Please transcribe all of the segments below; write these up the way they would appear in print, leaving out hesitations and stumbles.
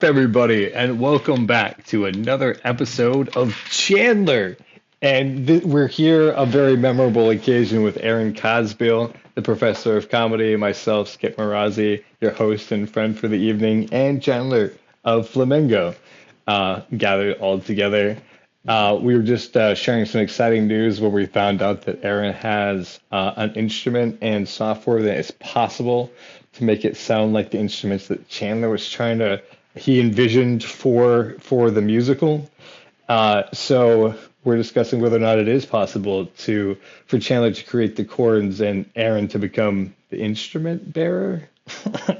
everybody, and welcome back to another episode of Chandler. And we're here a very memorable occasion with Aaron Cosbill, the professor of comedy, myself, Skip Marazzi, your host and friend for the evening, and Chandler of Flamingo, gathered all together. We were just sharing some exciting news where we found out that Aaron has an instrument and software that is possible to make it sound like the instruments that Chandler was trying to he envisioned for the musical. So we're discussing whether or not it is possible for Chandler to create the chords and Aaron to become the instrument bearer.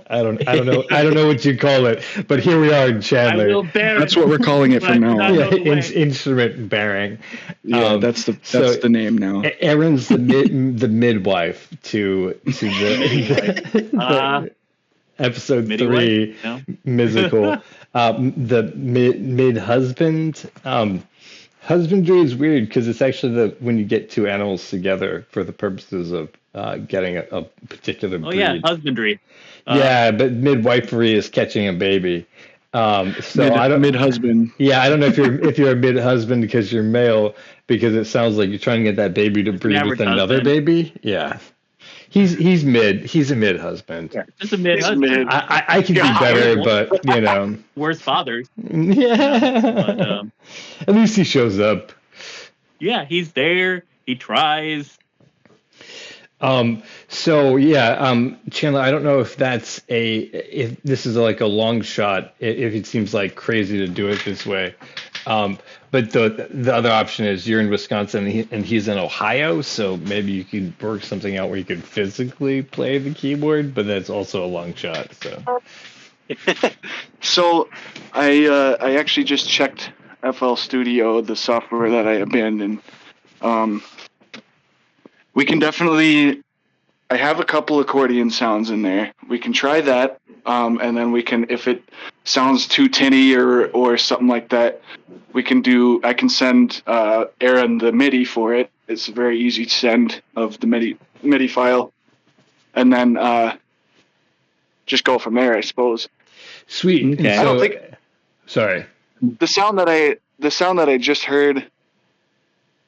I don't know what you call it, but here we are in Chandler. I will bear That's what we're calling it from now on. Yeah, instrument bearing. Yeah, that's the name now. Aaron's the midwife to the episode 3 musical. The mid husband. Husbandry is weird because it's actually when you get two animals together for the purposes of getting a particular breed. Oh yeah, husbandry. Yeah, but midwifery is catching a baby. So mid husband. Yeah, I don't know if you're a mid husband because you're male, because it sounds like you're trying to get that baby to breed with another baby. Yeah. He's mid. He's a mid husband. Yeah, just a mid husband. I can do better, but you know. Worst fathers. Yeah. At least he shows up. Yeah, he's there. He tries. So yeah, Chandler, I don't know if if this is like a long shot, if it seems like crazy to do it this way. But the other option is you're in Wisconsin and he's in Ohio, so maybe you could work something out where you could physically play the keyboard, but that's also a long shot. So, so I actually just checked FL Studio, the software that I abandoned. We can definitely. I have a couple accordion sounds in there. We can try that, and then we can, if it sounds too tinny or something like that, I can send Aaron the MIDI for it. It's very easy to send of the MIDI file, and then just go from there, I suppose. Sweet. Okay. I don't think. Sorry. The sound that I just heard,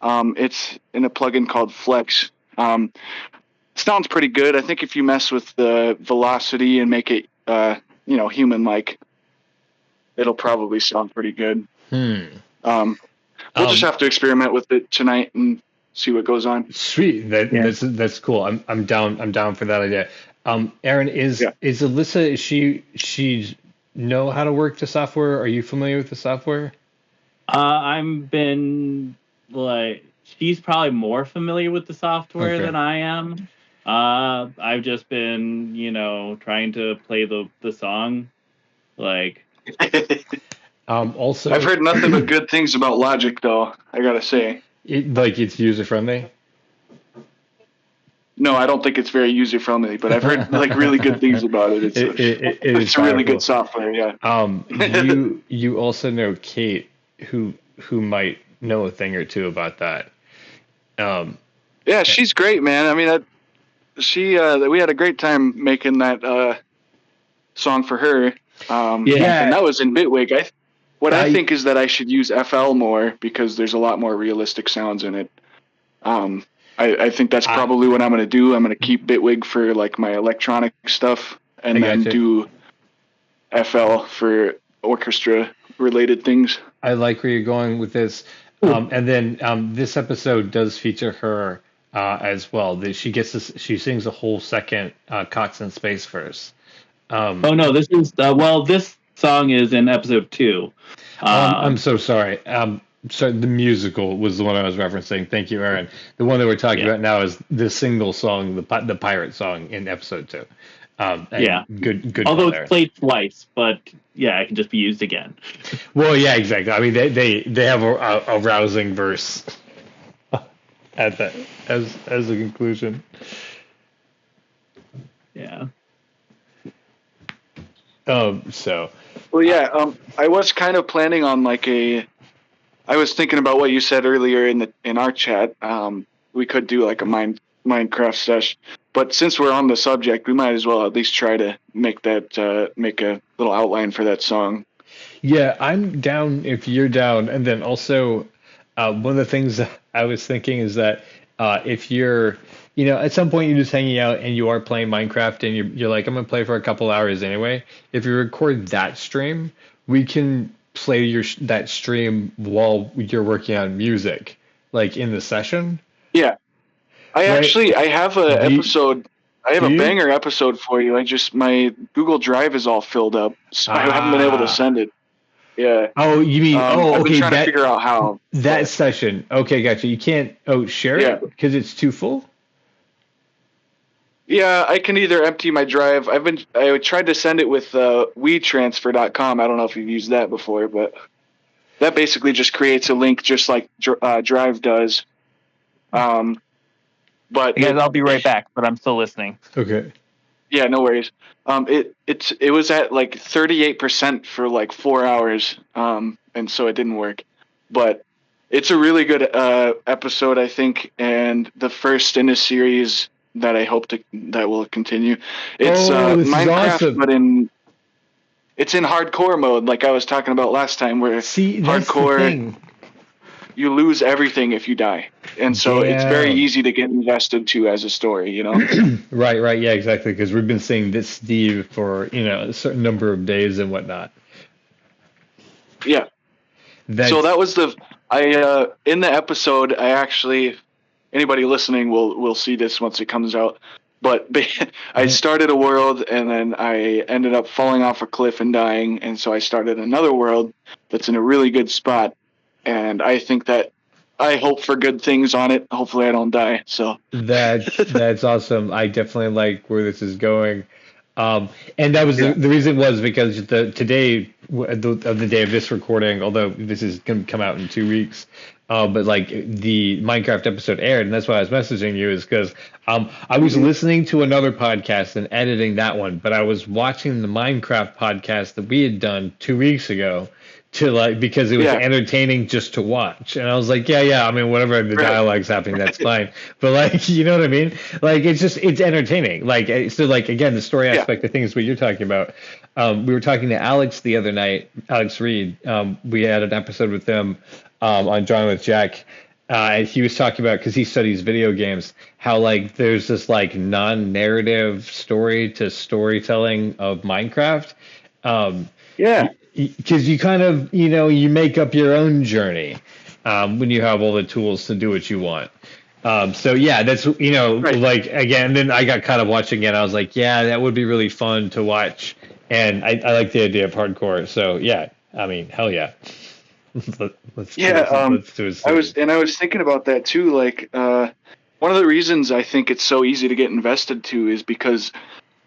it's in a plugin called Flex. Sounds pretty good. I think if you mess with the velocity and make it, human-like, it'll probably sound pretty good. We'll just have to experiment with it tonight and see what goes on. Sweet. That's cool. I'm down for that idea. Aaron, is Alyssa, she know how to work the software? Are you familiar with the software? She's probably more familiar with the software than I am. I've just been, trying to play the song. Also, I've heard nothing but good things about Logic, though. I gotta say, it's user friendly. No, I don't think it's very user friendly, but I've heard really good things about it. It's a really good software. Yeah. You also know Kate, who might know a thing or two about that. Yeah, she's great, man. I mean, we had a great time making that song for her. And that was in Bitwig. I think is that I should use FL more because there's a lot more realistic sounds in it. I think that's probably what I'm going to do. I'm going to keep Bitwig for like my electronic stuff and then do FL for orchestra related things. I like where you're going with this. And then this episode does feature her as well. She sings a whole second Cox in Space verse. This song is in episode 2. I'm so sorry. Sorry, the musical was the one I was referencing. Thank you, Aaron. The one that we're talking about now is the single song, the pirate song in episode 2. Good. Although it's played twice, but it can just be used again. Well, yeah, exactly. I mean, they have a rousing verse at that as a conclusion. Yeah. Well, yeah. I was kind of planning on I was thinking about what you said earlier in our chat. We could do like a Minecraft sesh. But since we're on the subject, we might as well at least try to make a little outline for that song. Yeah, I'm down if you're down. And then also, one of the things that I was thinking is that if you're, at some point you're just hanging out and you are playing Minecraft and you're like, I'm gonna play for a couple hours anyway. If you record that stream, we can play that stream while you're working on music, like in the session. Yeah, I have a episode. I have a you? banger episode for you. My Google Drive is all filled up, so I haven't been able to send it. Yeah. Oh, you mean? I've been okay. trying to figure out how. That session. Okay, gotcha. You can't. Oh, share it because it's too full. Yeah, I can either empty my drive. I tried to send it with WeTransfer.com. I don't know if you've used that before, but that basically just creates a link, just like Drive does. But guys, I'll be right back. But I'm still listening. Okay. Yeah, no worries. It was at like 38% for like 4 hours, and so it didn't work. But it's a really good episode, I think, and the first in a series that I hope that will continue. It's Minecraft, awesome. But it's in hardcore mode, like I was talking about last time, where hardcore you lose everything if you die, and so it's very easy to get invested to as a story, Right, yeah, exactly, because we've been seeing this Steve for a certain number of days and whatnot. Yeah. So that was in the episode. I actually, anybody listening will see this once it comes out. But I started a world and then I ended up falling off a cliff and dying, and so I started another world that's in a really good spot. And I think that I hope for good things on it. Hopefully I don't die. So that's awesome. I definitely like where this is going. And that was the reason was because today of the day of this recording, although this is going to come out in 2 weeks, but like the Minecraft episode aired, and that's why I was messaging you is because I was listening to another podcast and editing that one, but I was watching the Minecraft podcast that we had done 2 weeks ago. Because it was entertaining just to watch. And I was like, yeah, I mean, whatever the dialogue's happening, that's fine. But like, you know what I mean? Like, it's entertaining. Like, so like, again, the story aspect of things, what you're talking about. We were talking to Alex the other night, Alex Reed. We had an episode with him on Drawing with Jack. And he was talking about, because he studies video games, how like there's this like non-narrative story to storytelling of Minecraft. Because you kind of, you make up your own journey when you have all the tools to do what you want. So yeah, that's, like, again, then I got caught up watching it. I was like, yeah, that would be really fun to watch. And I like the idea of hardcore. So yeah, I mean, hell yeah. Let's do it. I was thinking about that too. Like, one of the reasons I think it's so easy to get invested to is because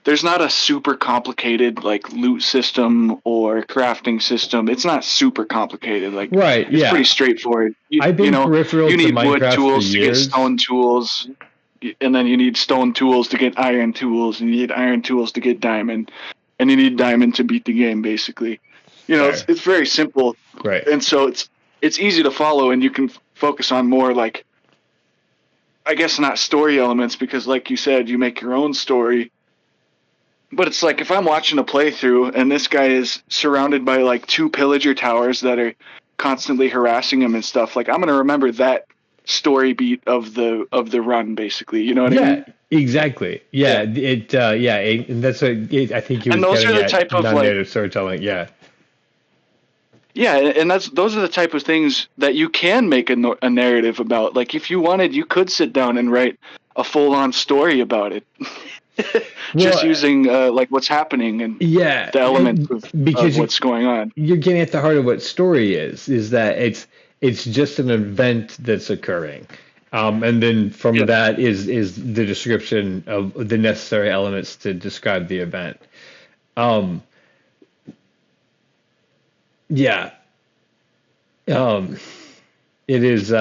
there's not a super complicated like loot system or crafting system. It's not super complicated. Like, it's pretty straightforward. I've been peripheral you need to wood Minecraft tools for to years. get stone tools, and then you need stone tools to get iron tools, and you need iron tools to get diamond, and you need diamond to beat the game. Basically, it's very simple. Right. And so it's easy to follow, and you can focus on more like, I guess not story elements, because like you said, you make your own story. But it's like if I'm watching a playthrough and this guy is surrounded by like 2 pillager towers that are constantly harassing him and stuff, like I'm going to remember that story beat of the run, basically. You know what I mean? Exactly. Yeah. And that's what I think you. And those are the type of non-native storytelling. Yeah. Yeah, and those are the type of things that you can make a narrative about. Like if you wanted, you could sit down and write a full-on story about it. Just using like what's happening and the elements of what's going on. You're getting at the heart of what story is that it's just an event that's occurring, and then from that is the description of the necessary elements to describe the event. It is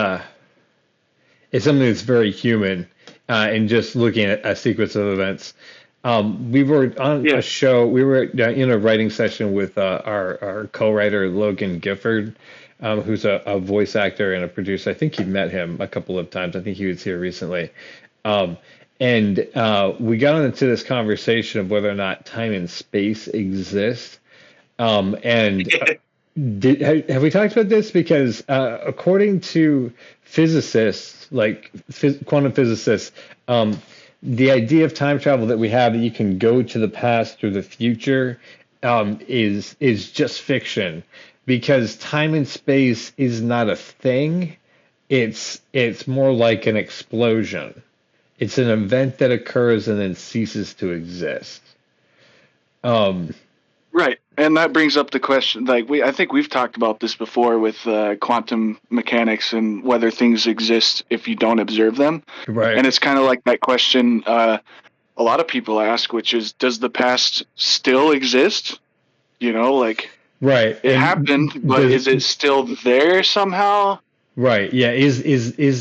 it's something that's very human. And just looking at a sequence of events. We were on a show. We were in a writing session with our co-writer Logan Gifford, who's a voice actor and a producer. I think you've met him a couple of times. I think he was here recently. And we got into this conversation of whether or not time and space exist. And have we talked about this? Because according to physicists, like quantum physicists, the idea of time travel that we have, that you can go to the past or the future, is just fiction, because time and space is not a thing. It's more like an explosion. It's an event that occurs and then ceases to exist. Right, and that brings up the question. Like I think we've talked about this before with quantum mechanics and whether things exist if you don't observe them. Right. And it's kind of like that question a lot of people ask, which is, does the past still exist? Like, right, it happened, but is it still there somehow? Right. Yeah. Is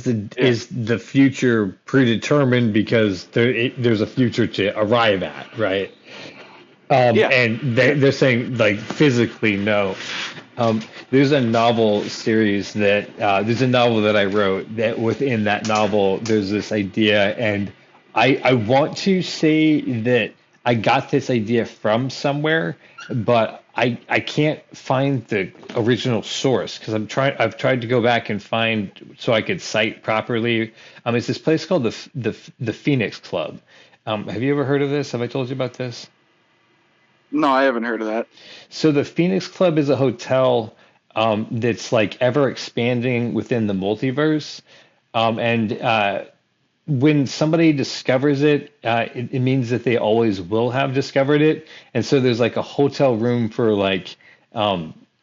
the future predetermined because there's a future to arrive at, right? And they're saying, like, physically no. There's a novel series there's a novel that I wrote, that within that novel there's this idea, and I want to say that I got this idea from somewhere, but I can't find the original source, because I've tried to go back and find so I could cite properly. It's this place called the Phoenix Club. Have you ever heard of this? Have I told you about this? No, I haven't heard of that. So the Phoenix Club is a hotel that's like ever expanding within the multiverse, and when somebody discovers it, it means that they always will have discovered it. And so there's like a hotel room for like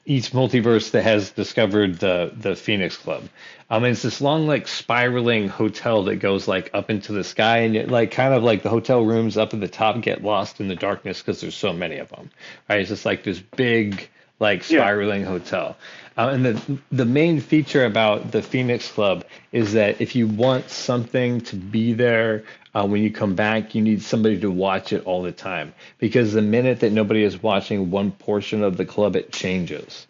each multiverse that has discovered the Phoenix Club. And it's this long, like, spiraling hotel that goes like up into the sky, and it, like, kind of like the hotel rooms up at the top get lost in the darkness because there's so many of them. Right? It's just like this big, like, spiraling hotel. And the main feature about the Phoenix Club is that if you want something to be there when you come back, you need somebody to watch it all the time. Because the minute that nobody is watching one portion of the club, it changes.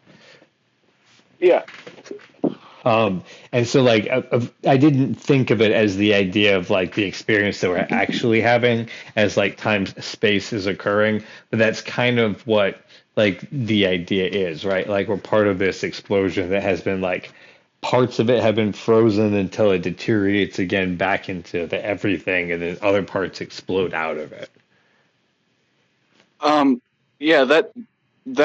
Yeah. And so, like, I didn't think of it as the idea of, like, the experience that we're actually having as, like, time space is occurring, but that's kind of what, like, the idea is, right? Like, we're part of this explosion that has been, like, parts of it have been frozen until it deteriorates again back into the everything, and then other parts explode out of it. Yeah, that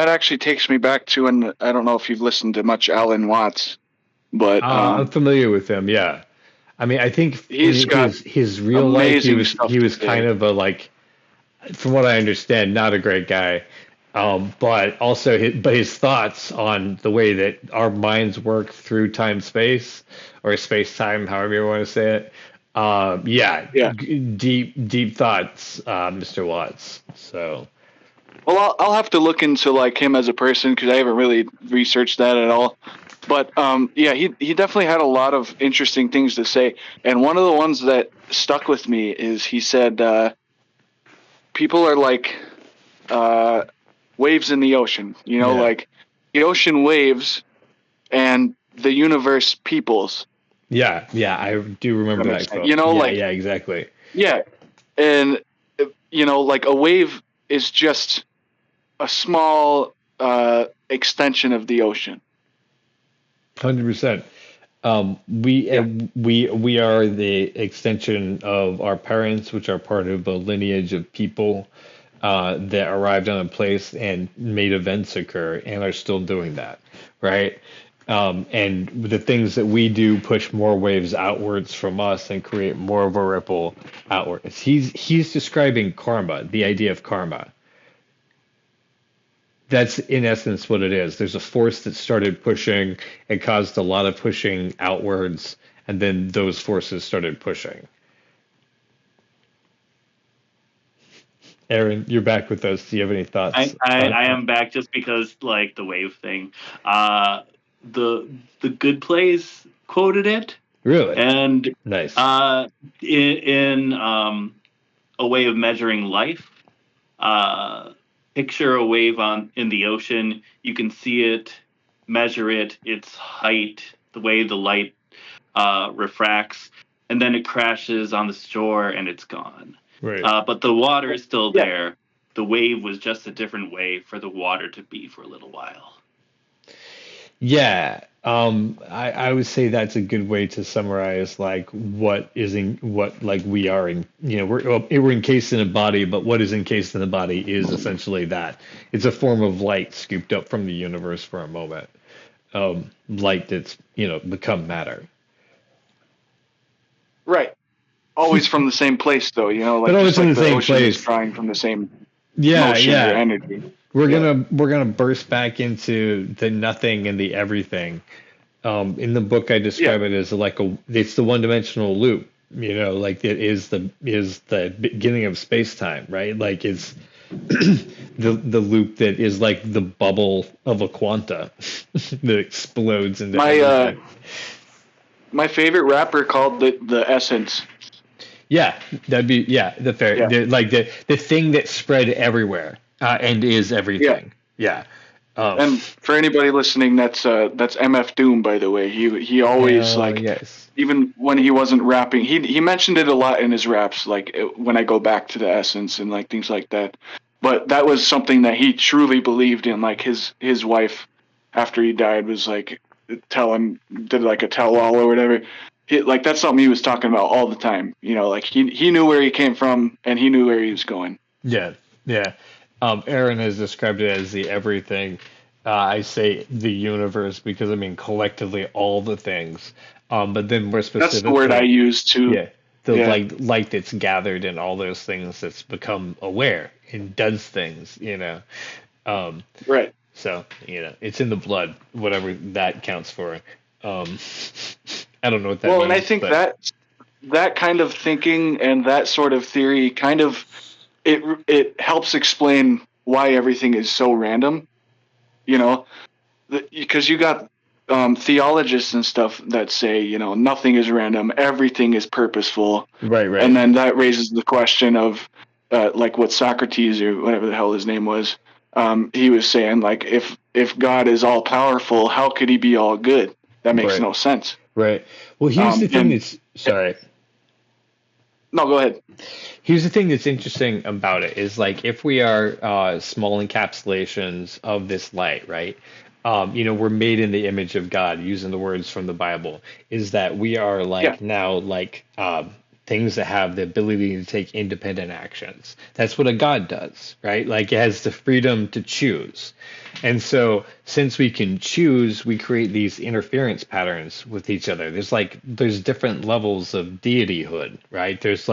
actually takes me back to, and I don't know if you've listened to much Alan Watts, but I'm familiar with him. Yeah, I mean, I think he's got his real life, he was kind of a, like, from what I understand, not a great guy. But also his thoughts on the way that our minds work through time space, or space time, however you want to say it. Deep thoughts, Mr. Watts. So. Well, I'll have to look into, like, him as a person, because I haven't really researched that at all. But he definitely had a lot of interesting things to say. And one of the ones that stuck with me is he said, people are like waves in the ocean, like the ocean waves and the universe peoples. Yeah, I do remember that quote. Yeah, exactly. Yeah, and like a wave is just a small extension of the ocean. 100%. We are the extension of our parents, which are part of a lineage of people that arrived on a place and made events occur and are still doing that, right? And the things that we do push more waves outwards from us and create more of a ripple outwards. He's describing karma, the idea of karma. That's in essence what it is. There's a force that started pushing and caused a lot of pushing outwards, and then those forces started pushing. Aaron, you're back with us. Do you have any thoughts? I am back just because, like, the wave thing. The Good Place quoted it. Really? And nice. In A Way of Measuring Life, picture a wave in the ocean. You can see it, measure it, its height, the way the light refracts, and then it crashes on the shore and it's gone. Right. But the water is still there. the wave was just a different way for the water to be for a little while. Yeah, I would say that's a good way to summarize like what is in what like we are in. We're encased in a body, but what is encased in the body is essentially that. It's a form of light scooped up from the universe for a moment. Light that's become matter. Right. Always from the same place, though. Like but always just from like the same place. Is drawing from the same motion or energy. We're gonna burst back into the nothing and the everything. In the book, I describe it as it's the one-dimensional loop. Like it is the beginning of space-time, right? Like it's the loop that is like the bubble of a quanta that explodes into everything. My favorite rapper called it the essence. Yeah, that'd be the fair the thing that spread everywhere and is everything. Yeah. And for anybody listening, that's MF Doom, by the way. He always even when he wasn't rapping, he mentioned it a lot in his raps, like when I go back to the essence and like things like that. But that was something that he truly believed in. Like his wife, after he died, was like did like a tell-all or whatever. That's something he was talking about all the time. Like he knew where he came from and he knew where he was going. Yeah. Aaron has described it as the everything. I say the universe because I mean collectively all the things. But then more specifically, that's the word I use too. Yeah, the light that's gathered in all those things that's become aware and does things. Right. So it's in the blood, whatever that counts for. I don't know what that means. Well, and I think that kind of thinking and that sort of theory kind of it helps explain why everything is so random, because you got theologians and stuff that say, nothing is random, everything is purposeful. Right. And then that raises the question of like what Socrates or whatever the hell his name was, he was saying, like, if God is all powerful, how could he be all good? That makes no sense. Right. Well, here's the thing sorry. No, go ahead. Here's the thing that's interesting about it is like if we are small encapsulations of this light, right? We're made in the image of God, using the words from the Bible, is that we are now things that have the ability to take independent actions. That's what a God does, right? Like it has the freedom to choose. And so since we can choose, we create these interference patterns with each other. There's different levels of deityhood, right? There's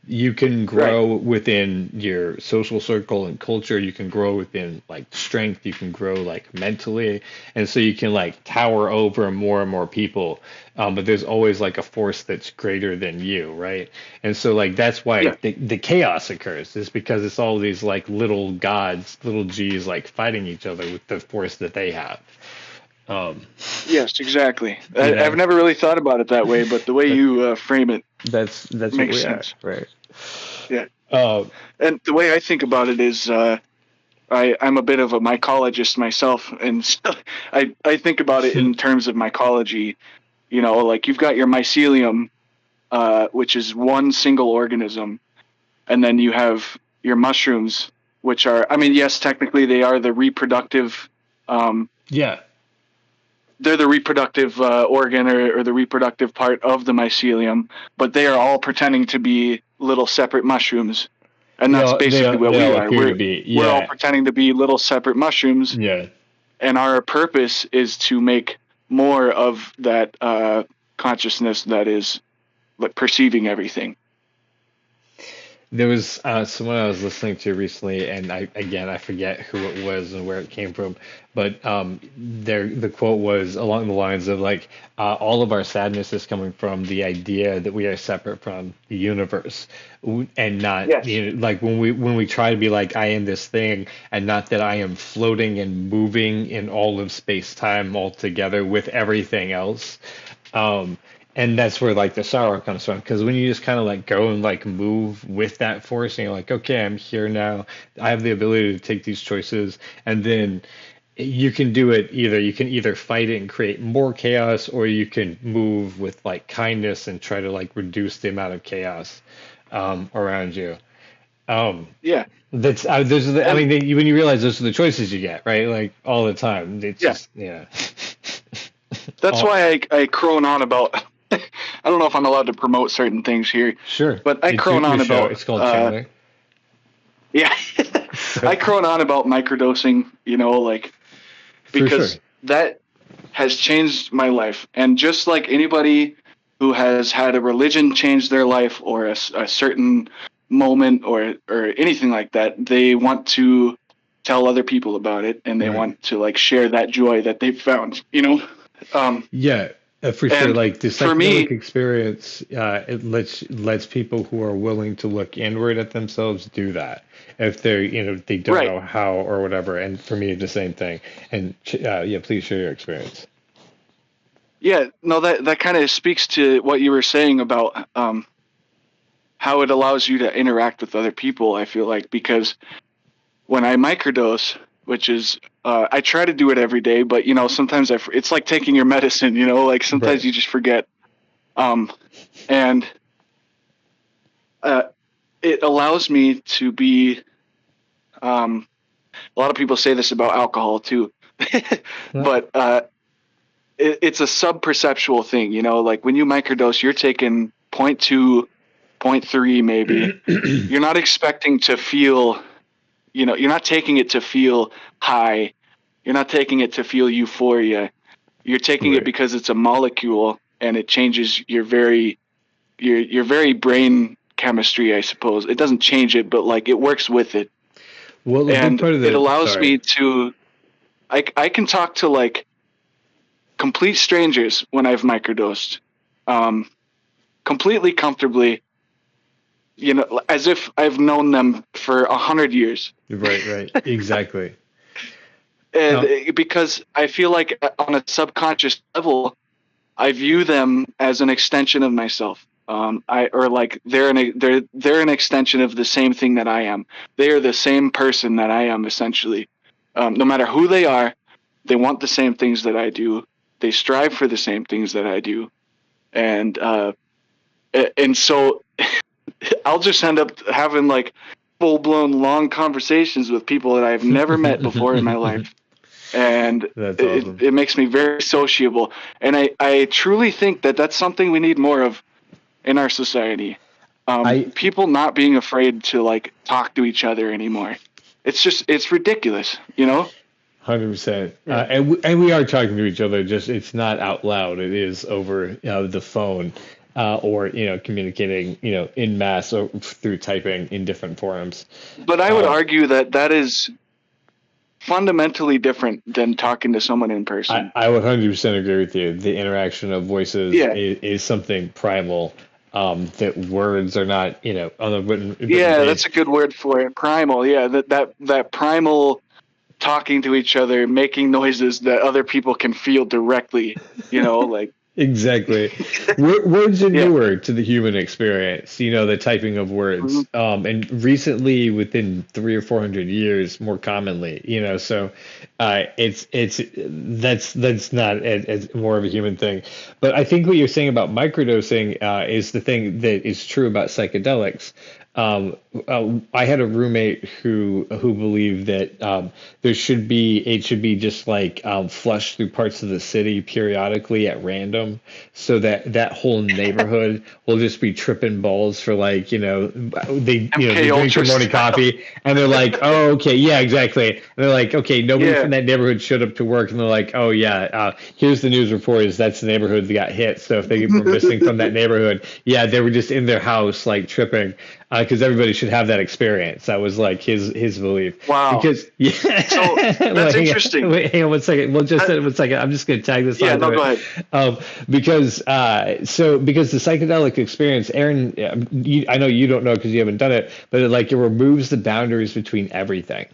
you can grow within your social circle and culture. You can grow within strength. You can grow mentally. And so you can tower over more and more people. But there's always a force that's greater than you, right? And so that's why the chaos occurs, is because it's all these little gods, little G's fighting each other with the force that they have. Yes, exactly. I've never really thought about it that way, but the way you frame it, that's makes sense. Right. Yeah. And the way I think about it is, I'm a bit of a mycologist myself, and so I think about it in terms of mycology. You've got your mycelium, which is one single organism, and then you have your mushrooms, which are, yes, technically they are the reproductive. They're the reproductive organ or the reproductive part of the mycelium, but they are all pretending to be little separate mushrooms. And that's basically what we are. We're all pretending to be little separate mushrooms. Yeah. And our purpose is to make more of that consciousness that is perceiving everything. There was someone I was listening to recently, and I forget who it was and where it came from, but the quote was along the lines of all of our sadness is coming from the idea that we are separate from the universe, and not when we try to be I am this thing, and not that I am floating and moving in all of space time all together with everything else. And that's where the sorrow comes from, because when you just kind of go and move with that force, and you're okay, I'm here now. I have the ability to take these choices, and then you can do it you can either fight it and create more chaos, or you can move with kindness and try to reduce the amount of chaos around you. Yeah. That's those are the, I mean, when you realize those are the choices you get, right? Like all the time. It's just, yeah. That's why I crone on about. I don't know if I'm allowed to promote certain things here. Sure. But I crone on about. It's called Chandler. Yeah. I crone on about microdosing, like, because that has changed my life. And just like anybody who has had a religion change their life, or a certain moment or anything like that, they want to tell other people about it, and they want to like share that joy that they've found, for sure. Like the psychedelic experience, it lets people who are willing to look inward at themselves do that if they're they don't know how or whatever. And for me, the same thing. And please share your experience. Yeah, no, that kind of speaks to what you were saying about how it allows you to interact with other people, I feel like, because when I microdose, which is, I try to do it every day, but, sometimes it's like taking your medicine, like sometimes you just forget. And it allows me to be, a lot of people say this about alcohol too, but it's a sub-perceptual thing, like when you microdose, you're taking 0.2, 0.3 maybe. You're not expecting to feel, you're not taking it to feel high. You're not taking it to feel euphoria. You're taking it because it's a molecule and it changes your very brain chemistry, I suppose. It doesn't change it, but like it works with it. Well, and it allows me to, I can talk to like complete strangers when I've microdosed, completely comfortably, as if I've known them for 100 years. Right, exactly. And because I feel like on a subconscious level, I view them as an extension of myself. They're an extension of the same thing that I am. They are the same person that I am, essentially. No matter who they are, they want the same things that I do. They strive for the same things that I do. And so I'll just end up having like full-blown long conversations with people that I've never met before in my life. And awesome. It makes me very sociable. And I truly think that that's something we need more of in our society. People not being afraid to like talk to each other anymore. It's ridiculous, 100%. And we are talking to each other, just it's not out loud. It is over the phone or communicating in mass or through typing in different forums. But I would argue that is fundamentally different than talking to someone in person. I would 100% agree with you. The interaction of voices is something primal. That words are not on the written. Yeah, that's a good word for it. Primal. Yeah, that primal talking to each other, making noises that other people can feel directly, like. Exactly. Words are newer to the human experience, the typing of words. Mm-hmm. And recently, within 300 or 400 years, more commonly, so that's not as more of a human thing. But I think what you're saying about microdosing is the thing that is true about psychedelics. I had a roommate who believed that it should be just like flushed through parts of the city periodically at random, so that whole neighborhood will just be tripping balls for like they drink their morning coffee and they're like, oh okay, yeah, exactly, and they're like, okay, nobody from that neighborhood showed up to work, and they're like, oh yeah, here's the news report is that's the neighborhood that got hit, so if they were missing from that neighborhood, they were just in their house like tripping. Because everybody should have that experience. That was like his belief. Wow. Because so that's interesting. Hang on 1 second. Well, just 1 second. I'm just going to tag this on. Go ahead. Because the psychedelic experience, Aaron, I know you don't know because you haven't done it, but it removes the boundaries between everything.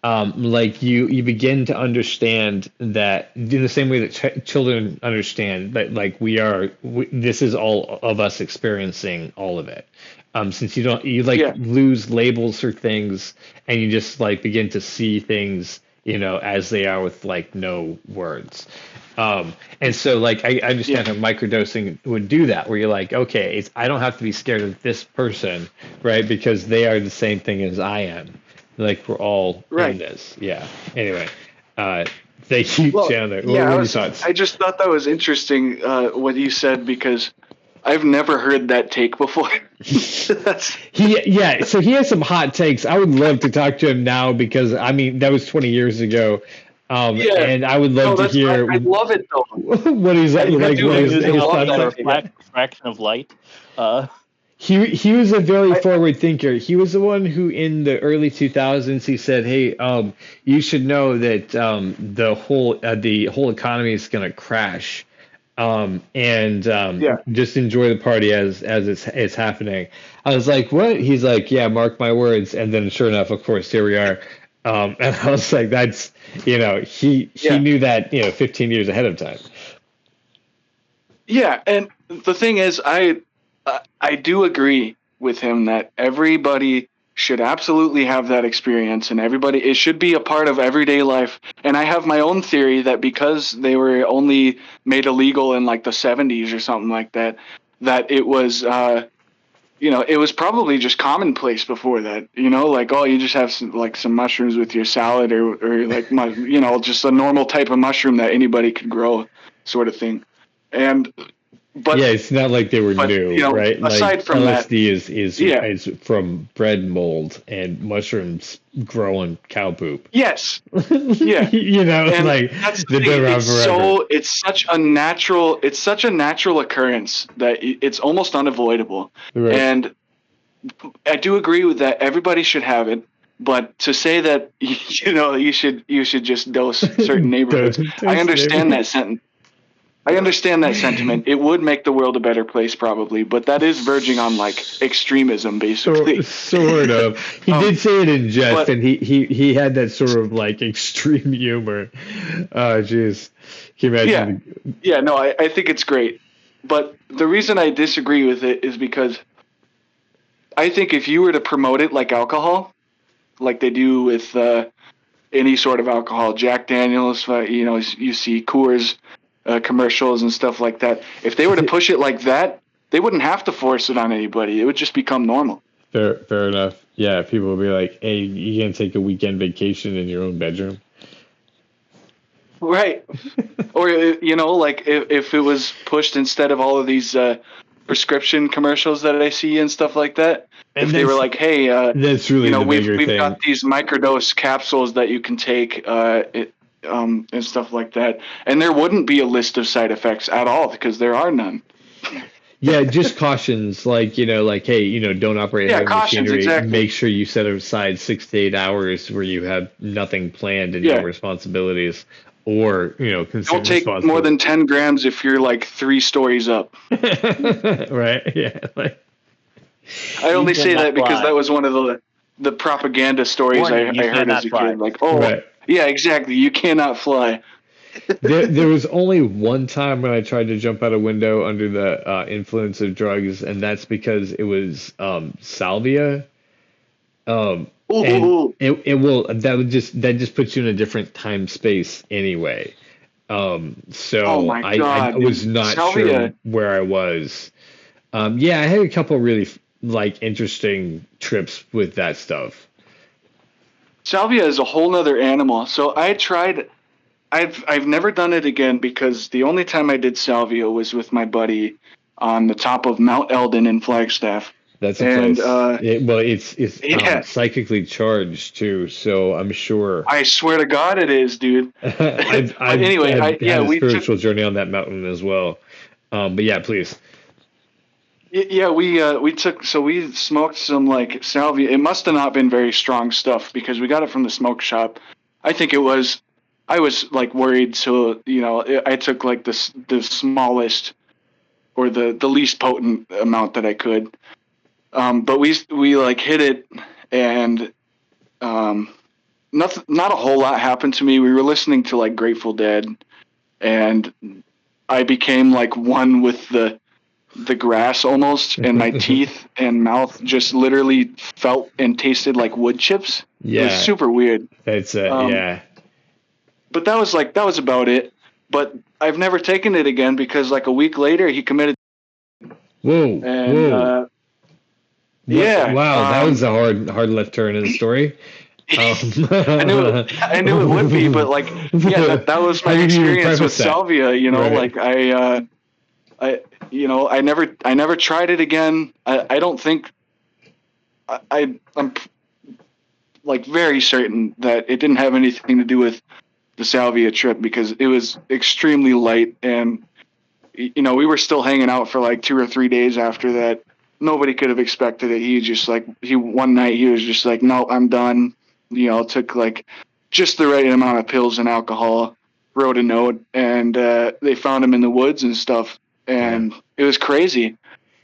Like you begin to understand that in the same way that children understand that like this is all of us experiencing all of it. Since you lose labels for things and you just like begin to see things as they are with like no words. And so like I understand how microdosing would do that, where you're like, okay, I don't have to be scared of this person, right? Because they are the same thing as I am. Like we're all in this. Yeah. Anyway, thank you, Chandler. What were your thoughts? I just thought that was interesting what you said, because I've never heard that take before. So he has some hot takes. I would love to talk to him now, because I mean that was 20 years ago. And I would love to hear. I love it though. What he's like. What his refraction of light. He was a very forward thinker. He was the one who, in the early 2000s, he said, "Hey, you should know that the whole economy is going to crash, just enjoy the party as it's happening." I was like, "What?" He's like, "Yeah, mark my words." And then, sure enough, of course, here we are. And I was like, "That's he knew that 15 years ahead of time." Yeah, and the thing is, I do agree with him that everybody should absolutely have that experience, and it should be a part of everyday life. And I have my own theory that because they were only made illegal in like the 70s or something like that, that it was, it was probably just commonplace before that, like, oh, you just have some mushrooms with your salad or like, just a normal type of mushroom that anybody could grow sort of thing. But it's not like they were new, right? Aside like from LSD is from bread mold, and mushrooms grow on cow poop. Yes, yeah, and like they've been around forever. It's such a natural occurrence that it's almost unavoidable. Right. And I do agree with that. Everybody should have it. But to say that you should just dose certain neighborhoods, I understand that sentence. I understand that sentiment. It would make the world a better place, probably, but that is verging on like extremism, basically. Sort of. He did say it in jest, and he had that sort of like extreme humor. Oh, jeez. Can you imagine? Yeah. No, I think it's great, but the reason I disagree with it is because I think if you were to promote it like alcohol, like they do with any sort of alcohol, Jack Daniels, you see Coors. Commercials and stuff like that. If they were to push it like that, they wouldn't have to force it on anybody. It would just become normal. Fair enough. Yeah, people will be like, "Hey, you gonna take a weekend vacation in your own bedroom?" Right. Or like if it was pushed instead of all of these prescription commercials that I see and stuff like that. And if they were like, "Hey, that's really we've got these microdose capsules that you can take." And stuff like that, and there wouldn't be a list of side effects at all because there are none. Yeah, just cautions like hey, don't operate heavy machinery. Exactly. Make sure you set aside 6 to 8 hours where you have nothing planned and no responsibilities, or don't take more than 10 grams if you're like 3 stories up. Right? Yeah. I only say that because that was one of the propaganda stories I heard as a kid. Like, right. Yeah, exactly. You cannot fly. There was only one time when I tried to jump out a window under the influence of drugs, and that's because it was salvia. And that just puts you in a different time space anyway. So I was not sure where I was. I had a couple really interesting trips with that stuff. Salvia is a whole nother animal. So I tried. I've never done it again because the only time I did salvia was with my buddy on the top of Mount Eldon in Flagstaff. That's a place. It's psychically charged too, so I'm sure. I swear to God, it is, dude. I've had a spiritual journey on that mountain as well. But yeah, please. Yeah, we smoked some salvia. It must have not been very strong stuff because we got it from the smoke shop. I think it was. I was worried, so I took the smallest or the least potent amount that I could. But we hit it, and not a whole lot happened to me. We were listening to Grateful Dead, and I became one with the grass almost, and my teeth and mouth just literally felt and tasted like wood chips. Yeah. It was super weird. It's yeah. but that was about it. But I've never taken it again because like a week later he committed. Whoa! And, whoa! Yeah! Wow, that was a hard left turn in the story. I knew it would be, but like, yeah, that was my experience with salvia. You know, right. Like I never tried it again. I don't think I'm like very certain that it didn't have anything to do with the salvia trip because it was extremely light, and you know we were still hanging out for like 2 or 3 days after that. Nobody could have expected it. One night he was just like, no, I'm done. You know, took like just the right amount of pills and alcohol, wrote a note, and they found him in the woods and stuff, and it was crazy.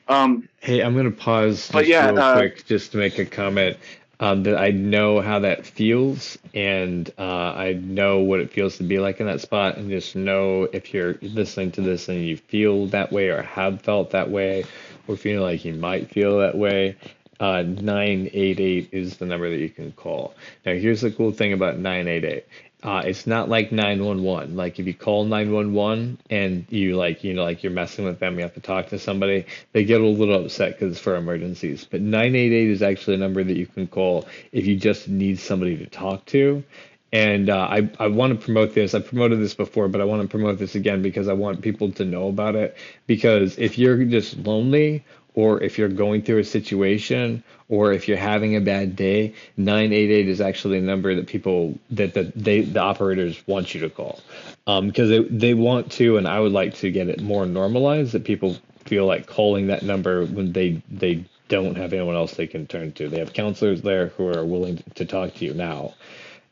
Hey, I'm gonna pause real quick just to make a comment. That I know how that feels, and I know what it feels to be like in that spot, and just know if you're listening to this and you feel that way or have felt that way or feel like you might feel that way, 988 is the number that you can call. Now, here's the cool thing about 988. It's not like 911. Like if you call 911 and you're messing with them, you have to talk to somebody, they get a little upset because it's for emergencies. But 988 is actually a number that you can call if you just need somebody to talk to. And I want to promote this. I've promoted this before, but I want to promote this again because I want people to know about it. Because if you're just lonely, or if you're going through a situation, or if you're having a bad day, 988 is actually a number that the operators want you to call, because they want to, and I would like to get it more normalized that people feel like calling that number when they don't have anyone else they can turn to. They have counselors there who are willing to talk to you now.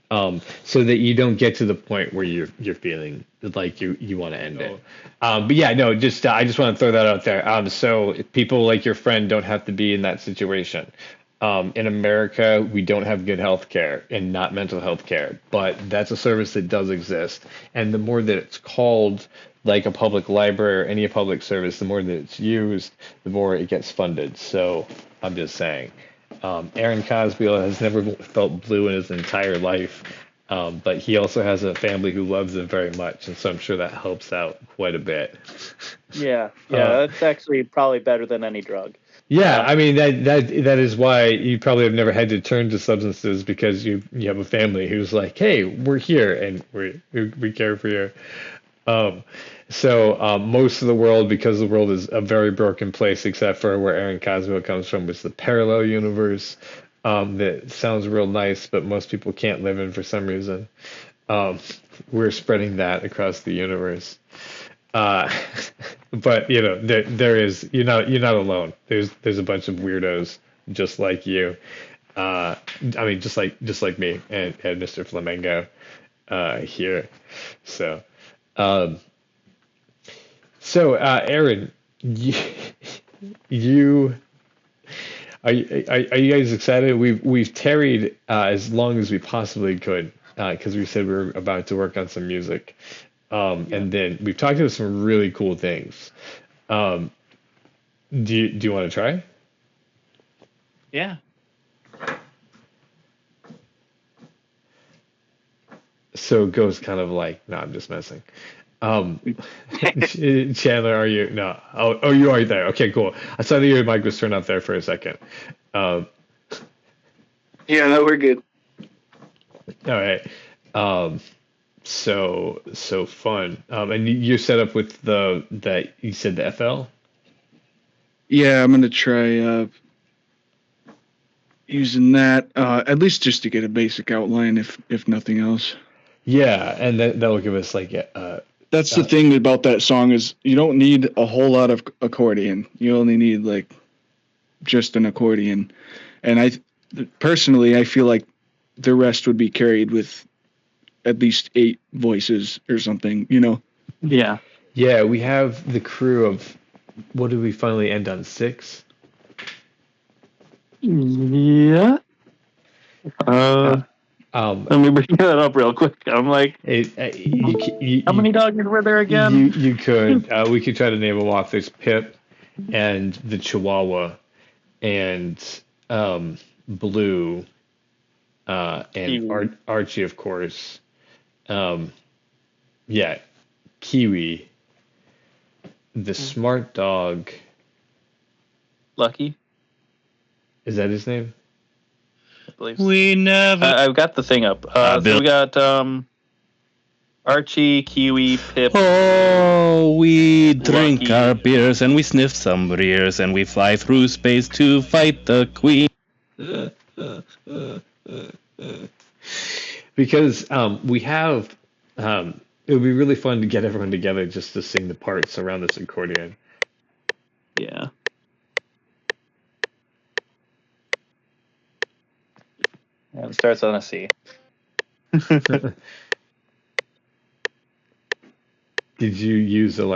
So that you don't get to the point where you're feeling like you want to end it. But yeah, no, I just want to throw that out there. So people like your friend don't have to be in that situation. In America, we don't have good health care and not mental health care, but that's a service that does exist. And the more that it's called like a public library or any public service, the more that it's used, the more it gets funded. So I'm just saying. Aaron Cosbiel has never felt blue in his entire life, but he also has a family who loves him very much, and so I'm sure that helps out quite a bit. Yeah, that's actually probably better than any drug. Yeah, I mean that is why you probably have never had to turn to substances, because you have a family who's like, hey, we're here and we care for you. So most of the world, because the world is a very broken place, except for where Aaron Cosbiel comes from, which is the parallel universe, that sounds real nice, but most people can't live in for some reason. We're spreading that across the universe. But you know, there is, you're not alone. There's a bunch of weirdos just like you. I mean, just like me and Mr. Flamengo here. So. Aaron, you are you guys excited? We've tarried as long as we possibly could because we said we were about to work on some music, and then we've talked about some really cool things. Do you want to try? Yeah. So it goes kind of like, no, I'm just messing. Chandler, are you? No. Oh, you are there. Okay, cool. I saw that your mic was turned off there for a second. Yeah, no, we're good. All right. So fun. And you're set up with that you said the FL? Yeah, I'm gonna try using that at least just to get a basic outline, if nothing else. Yeah, and that'll give us like that's the thing about that song is you don't need a whole lot of accordion. You only need like just an accordion. And I personally feel like the rest would be carried with at least 8 voices or something, you know? Yeah. Yeah, we have the crew of, what did we finally end on, 6? Yeah. Let me bring that up real quick. I'm like, how many dogs were there again? You could. We could try to name them off. There's Pip and the Chihuahua and Blue and Archie, of course. Yeah, Kiwi, the smart dog. Lucky. Is that his name? I believe so. We never. I've got the thing up. So we got Archie, Kiwi, Pip. Oh, we drink Lucky. Our beers and we sniff some rears and we fly through space to fight the queen. Because we have, it would be really fun to get everyone together just to sing the parts around this accordion. Yeah. It starts on a C. Did you use No,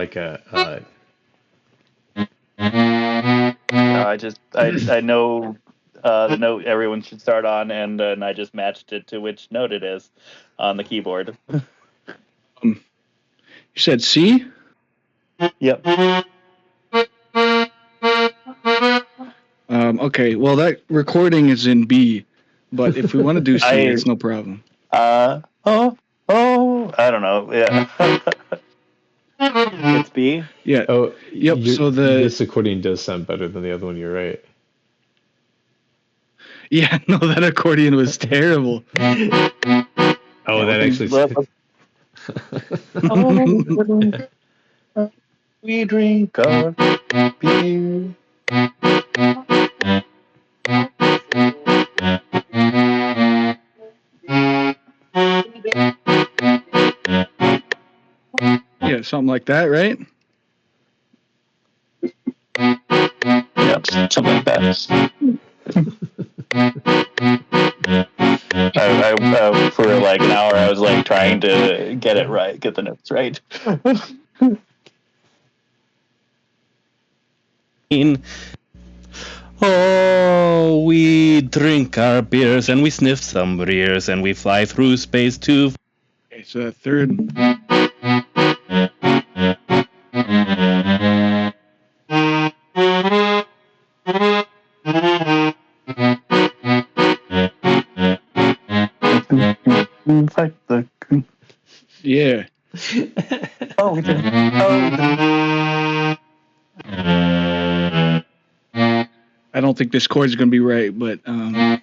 I know the note everyone should start on, and I just matched it to which note it is on the keyboard. You said C? Yep. Okay, well, that recording is in B, but if we want to do C, it's no problem. I don't know. Yeah. It's B? Yeah. Oh, yep. This accordion does sound better than the other one. You're right. Yeah, no, that accordion was terrible. Oh, that actually. We drink our beer. Yeah, something like that, right? Yeah, something like that. I for like an hour, I was like trying to get it right, get the notes right. Oh, we drink our beers and we sniff some rears and we fly through space to. Okay, so that third. Yeah. Oh, we did. I don't think this chord's gonna be right, but oh,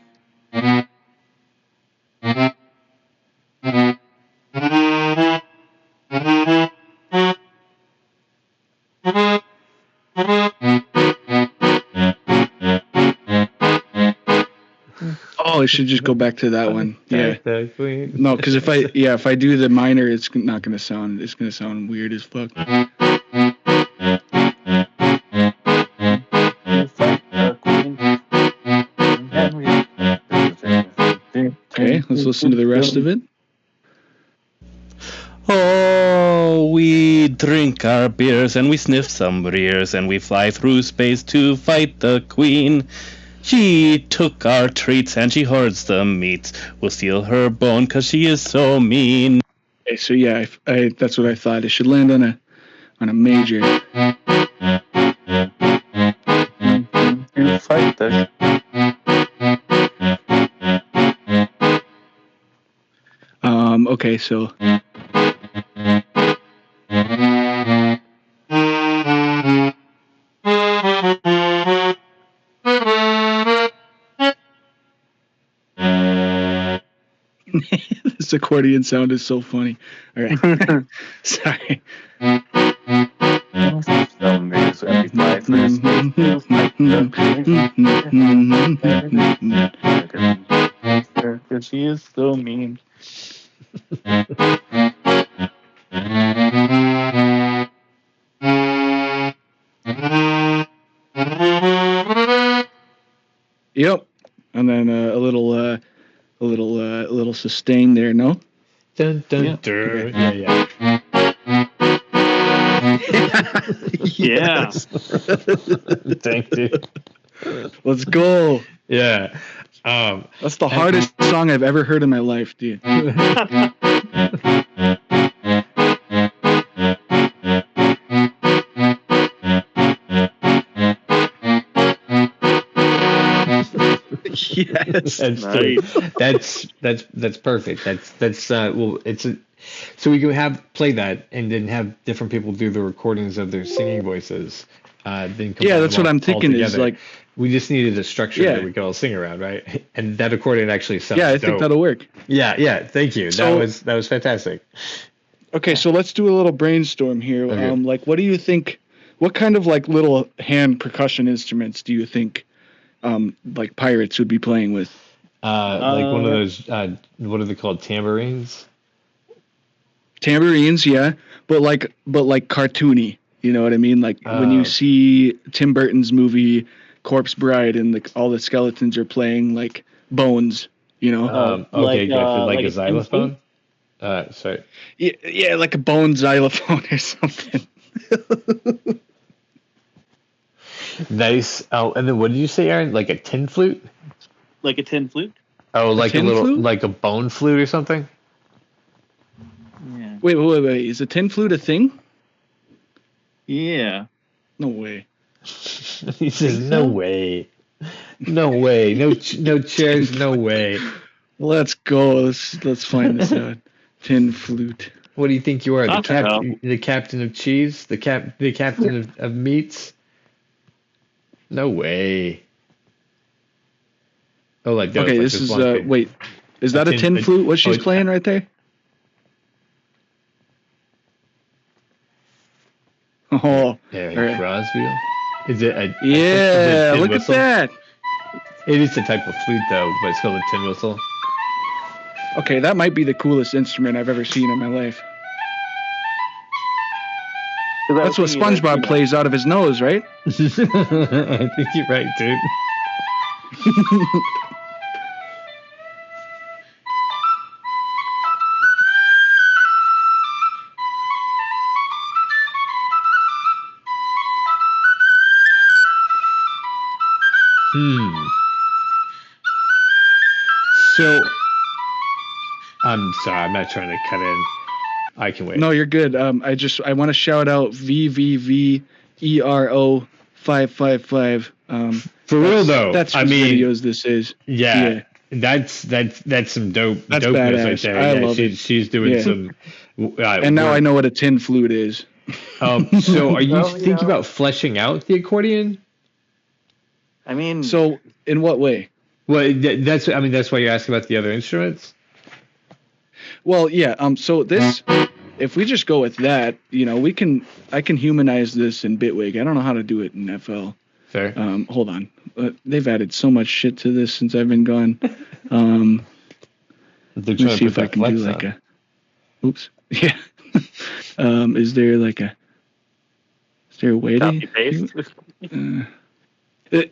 I should just go back to that one. Yeah. No, because if I do the minor, it's not gonna sound. It's gonna sound weird as fuck. Okay, let's listen to the rest of it. Oh, we drink our beers and we sniff some rears and we fly through space to fight the queen. She took our treats and she hoards the meats. We'll steal her bone 'cause she is so mean. Okay, so yeah, that's what I thought. It should land on a major. Fight the. Okay, so. This accordion sound is so funny. All right. Sorry. She is so mean. Yep. And then a little sustain there, no? Dun, dun, Yeah. dun. Okay. Yeah. Thank you. Let's go. Yeah. That's the hardest song I've ever heard in my life, dude. Yes, that's nice. That's perfect. Well, it's So we can play that and then have different people do the recordings of their singing voices. Then that's what I'm thinking is like we just needed a structure that we could all sing around, right? And that accordion actually sounds I think that'll work. Yeah, thank you. So, that was fantastic. Okay, so let's do a little brainstorm here. Okay. Like, what do you think? What kind of like little hand percussion instruments do you think, like pirates would be playing with? Like one of those. What are they called? Tambourines. Tambourines, yeah, but like cartoony. You know what I mean? Like when you see Tim Burton's movie Corpse Bride and all the skeletons are playing like bones. You know? Okay, like a xylophone. Sorry. Yeah, like a bone xylophone or something. Nice. Oh, and then what did you say, Aaron? Like a tin flute? Like a tin flute? Oh, like a little, flute? like a bone flute or something? Yeah. Wait. Is a tin flute a thing? Yeah. No way. He says, no way. No way. No chairs, no way. Let's go. Let's find this out. Tin flute. What do you think you are? The captain of cheese? The captain of meats? No way. Oh, like that. Okay, this is wait. Is that a tin flute? What she's playing right there? Oh, Harry Crosby. Is it a? Yeah, tin look whistle? at that. It is a type of flute though, but it's called a tin whistle. Okay, that might be the coolest instrument I've ever seen in my life. That's what SpongeBob plays out of his nose, right? I think you're right, dude. So, I'm sorry, I'm not trying to cut in. I can wait. No, you're good. I want to shout out VVVERO555. For real though, that's whose videos this is. Yeah. That's some dope. That's dopeness badass. right there. I love it. She's doing some. And now I know what a tin flute is. So are you thinking about fleshing out the accordion? I mean, so in what way? Well, that's why you're asking about the other instruments. Well, yeah. So this, if we just go with that, I can humanize this in Bitwig. I don't know how to do it in FL. Fair. Hold on. They've added so much shit to this since I've been gone. Let me see if I can do like a. Oops. Yeah. Is there a way to?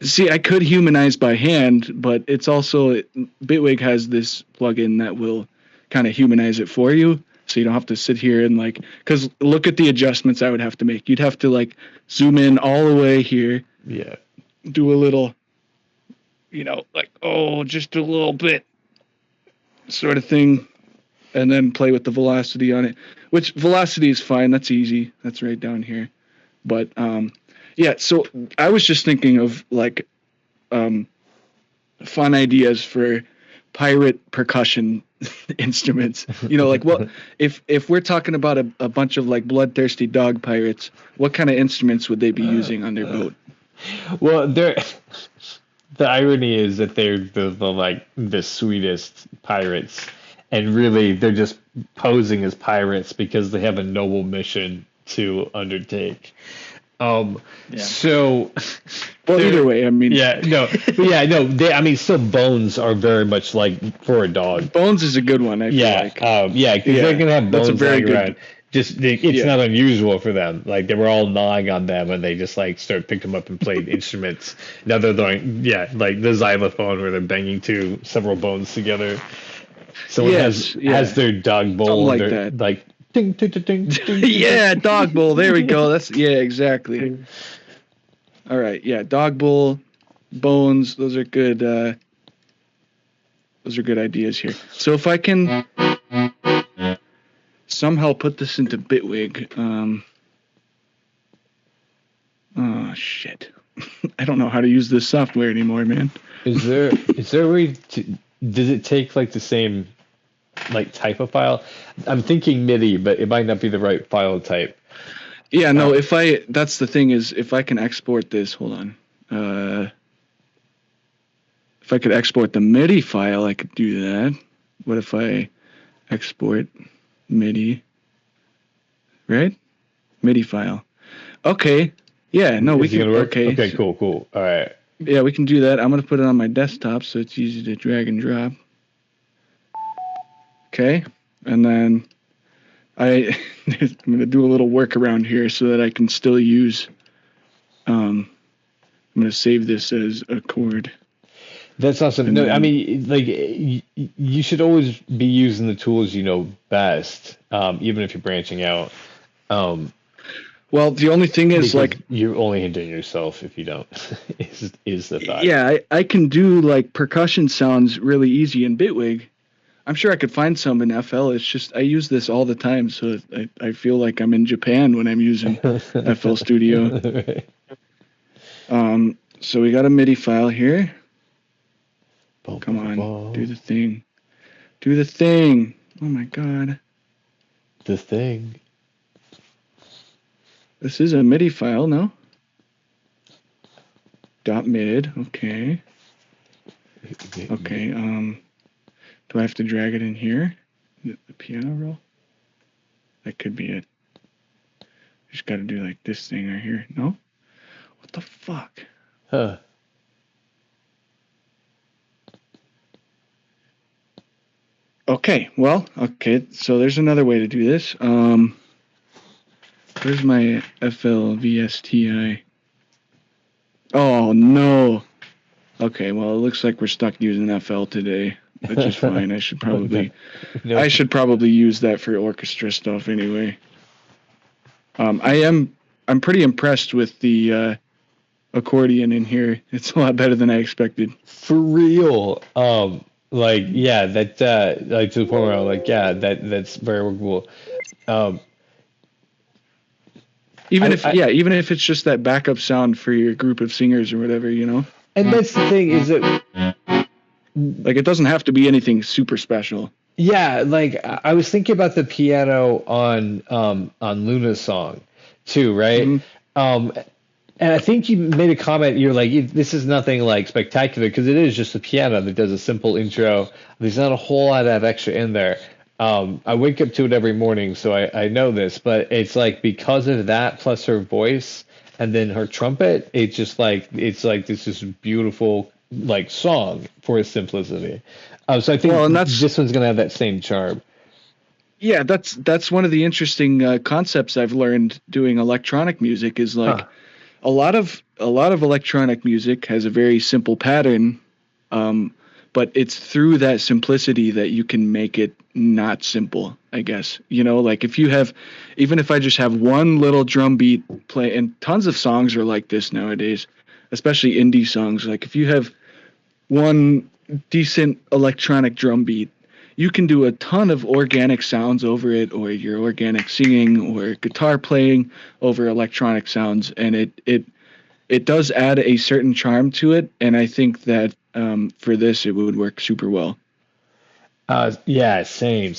See, I could humanize by hand, but it's also Bitwig has this plugin that will kind of humanize it for you, so you don't have to sit here and because look at the adjustments I would have to make. You'd have to zoom in all the way here. Yeah. Do a little, just a little bit, sort of thing, and then play with the velocity on it. Which velocity is fine. That's easy. That's right down here. But yeah. So I was just thinking of fun ideas for pirate percussion instruments. If we're talking about a bunch of bloodthirsty dog pirates, what kind of instruments would they be using on their boat? Well, the irony is that they're the sweetest pirates, and really they're just posing as pirates because they have a noble mission to undertake. So, well, either way, I mean, still bones are very much for a dog. Bones is a good one. I feel like. Because they're gonna have bones lying around. It's not unusual for them. They were all gnawing on them, and they just start picking them up and playing instruments. Now they're doing the xylophone where they're banging several bones together. Someone has their dog bowl. Something like that. Ding, ding, ding, ding, ding. Yeah, dog bowl. There we go. Exactly. All right. Yeah, dog bowl, bones. Those are good. Those are good ideas here. So if I can somehow put this into Bitwig. Oh shit! I don't know how to use this software anymore, man. Is there a way to? Does it take the same like type of file. I'm thinking MIDI, but it might not be the right file type. Yeah, no, that's the thing is, if I can export this, hold on. If I could export the MIDI file, I could do that. What if I export MIDI? Right? MIDI file. Okay. Yeah, no, we can work. Okay, cool. All right. Yeah, we can do that. I'm going to put it on my desktop so it's easy to drag and drop. Okay. And then I'm going to do a little workaround here so that I can still use I'm going to save this as a chord. That's awesome. No, I mean, like, you should always be using the tools you know best, even if you're branching out. Well, the only thing is, like, you're only hindering yourself if you don't. is the thought? Yeah, I can do like percussion sounds really easy in Bitwig. I'm sure I could find some in FL. It's just I use this all the time, so I feel like I'm in Japan when I'm using FL Studio. Right. So we got a MIDI file here. Come on, do the thing. Do the thing. Oh my god. The thing. This is a MIDI file, no? .mid, okay. Okay, do I have to drag it in here? The piano roll? That could be it. Just gotta do like this thing right here. No? What the fuck? Huh. Okay, well, so there's another way to do this. Where's my FLVSTI? Oh, no. Okay, well, it looks like we're stuck using FL today, which is fine. I should probably use that for orchestra stuff anyway. I'm pretty impressed with the accordion in here. It's a lot better than I expected. For real. Like, yeah, that like to the point where I'm like, yeah, that's very cool. Even if it's just that backup sound for your group of singers or whatever, you know. And that's the thing is that, like, it doesn't have to be anything super special. Yeah, like I was thinking about the piano on Luna's song too, right? Mm-hmm. And I think you made a comment. You're like, this is nothing like spectacular because it is just a piano that does a simple intro. There's not a whole lot of extra in there. I wake up to it every morning, so I know this, but it's like because of that plus her voice and then her trumpet, it's like this just beautiful like song for its simplicity. So I think this one's gonna have that same charm. Yeah, that's one of the interesting concepts I've learned doing electronic music is like a lot of electronic music has a very simple pattern, but it's through that simplicity that you can make it not simple, I guess. You know, like even if I just have one little drum beat play, and tons of songs are like this nowadays, especially indie songs. Like if you have one decent electronic drum beat, you can do a ton of organic sounds over it, or your organic singing or guitar playing over electronic sounds, and it does add a certain charm to it, and I think that for this it would work super well. Yeah, same.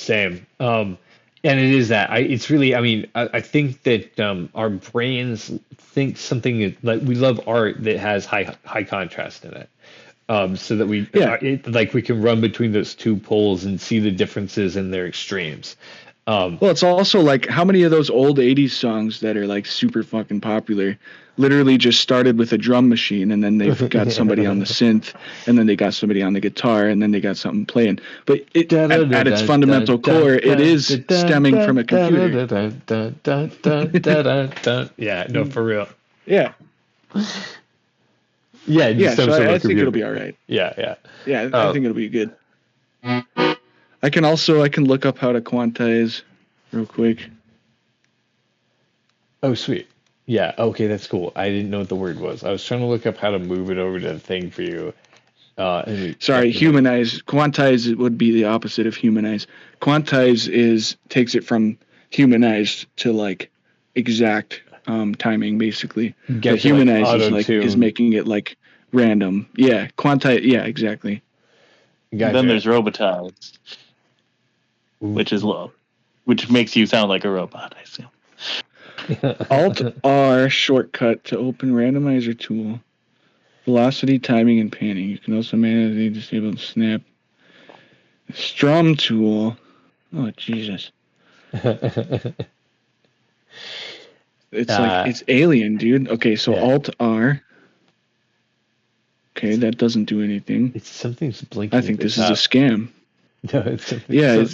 And it is that. It's really, I mean, I think that our brains think something like we love art that has high contrast in it. So that we can run between those two poles and see the differences in their extremes. Well, it's also like how many of those old 80s songs that are like super fucking popular literally just started with a drum machine, and then they've got somebody on the synth, and then they got somebody on the guitar, and then they got something playing. But at its fundamental core, it is stemming from a computer. Yeah, no, for real. Yeah. Yeah, so I think it'll be all right. Yeah. I think it'll be good. I can look up how to quantize real quick. Oh, sweet. Yeah, okay, that's cool. I didn't know what the word was. I was trying to look up how to move it over to the thing for you. Sorry, humanize. Quantize would be the opposite of humanize. Quantize takes it from humanized to like exact timing, basically. But humanize is making it like random. Yeah, quantize. Yeah, exactly. Then there's robotize. which is low, which makes you sound like a robot, I assume. Alt R shortcut to open randomizer tool. Velocity, timing, and panning. You can also manually disable the snap. Strum tool. Oh, Jesus. It's alien, dude. Okay, so Alt R. Okay, that doesn't do anything. It's something's blinking. I think this is a scam. No, it's something. Yeah,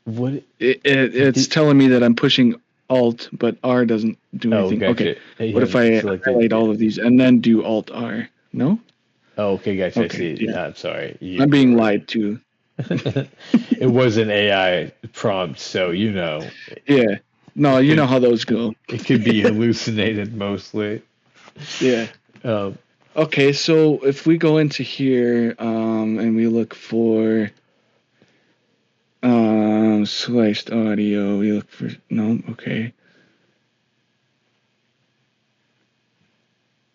what? It's telling me that I'm pushing Alt, but R doesn't do anything. Gotcha. Okay. Yeah, what if I highlight all of these and then do Alt R? No? Oh, okay, gotcha. Okay, I see. yeah. I'm sorry. I'm being lied to. It was an AI prompt, so you know. Yeah. No, you know how those go. It could be hallucinated mostly. Yeah. Okay, so if we go into here and we look for sliced audio, we look for okay.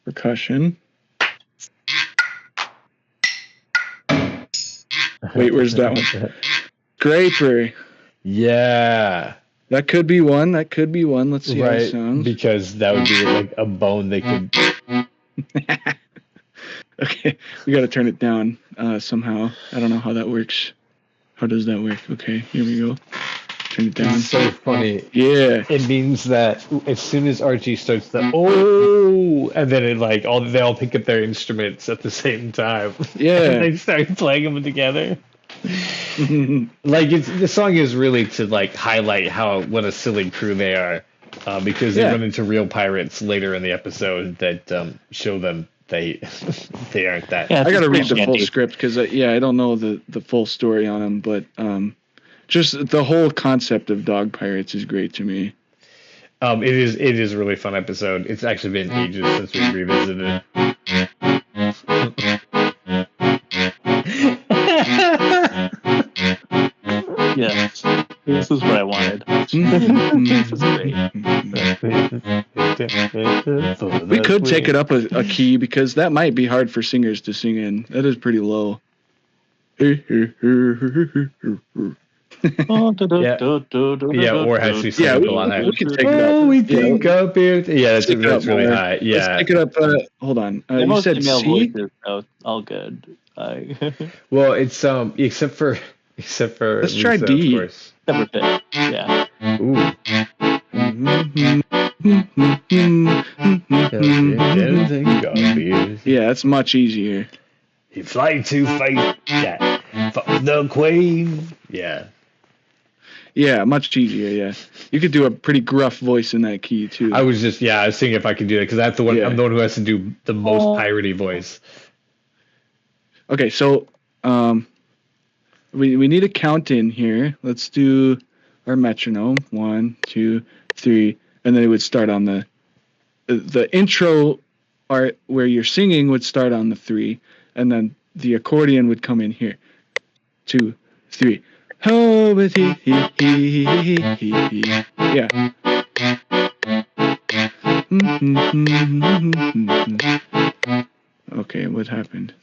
Percussion. Wait, where's that one? Graper. Yeah. That could be one. Let's see how it sounds. Because that would be like a bone they could. Okay, we got to turn it down somehow. I don't know how that works. How does that work? Okay, here we go. Turn it down. It's so funny. Yeah. It means that as soon as Archie starts and then it they all pick up their instruments at the same time. Yeah. And they start playing them together. The song is really to highlight what a silly crew they are, because they run into real pirates later in the episode that show them they aren't that. Yeah, I got to read the full script because I don't know the full story on them, but just the whole concept of dog pirates is great to me. It is a really fun episode. It's actually been ages since we revisited it. Yes, this is what I wanted. This is great. We could take it up a key because that might be hard for singers to sing in. That is pretty low. Or actually sing a lot higher. We can take it up. We think up here. Yeah, that's really high. Yeah. Let's take it up. Hold on. You said C? Voices, so all good. Well, it's except for let's Lisa, try D. of course. Except for fit. Yeah. Ooh. Yeah, that's much easier. He fly to fight the queen. Yeah. Yeah, much easier. Yeah, you could do a pretty gruff voice in that key too. I was thinking if I could do that because that's the one. Yeah. I'm the one who has to do the most piratey voice. Okay, so we need a count in here. Let's do our metronome. 1, 2, 3, and then it would start on the intro part where you're singing would start on the 3, and then the accordion would come in here. 2, 3. Oh, with he. Yeah. Okay, what happened?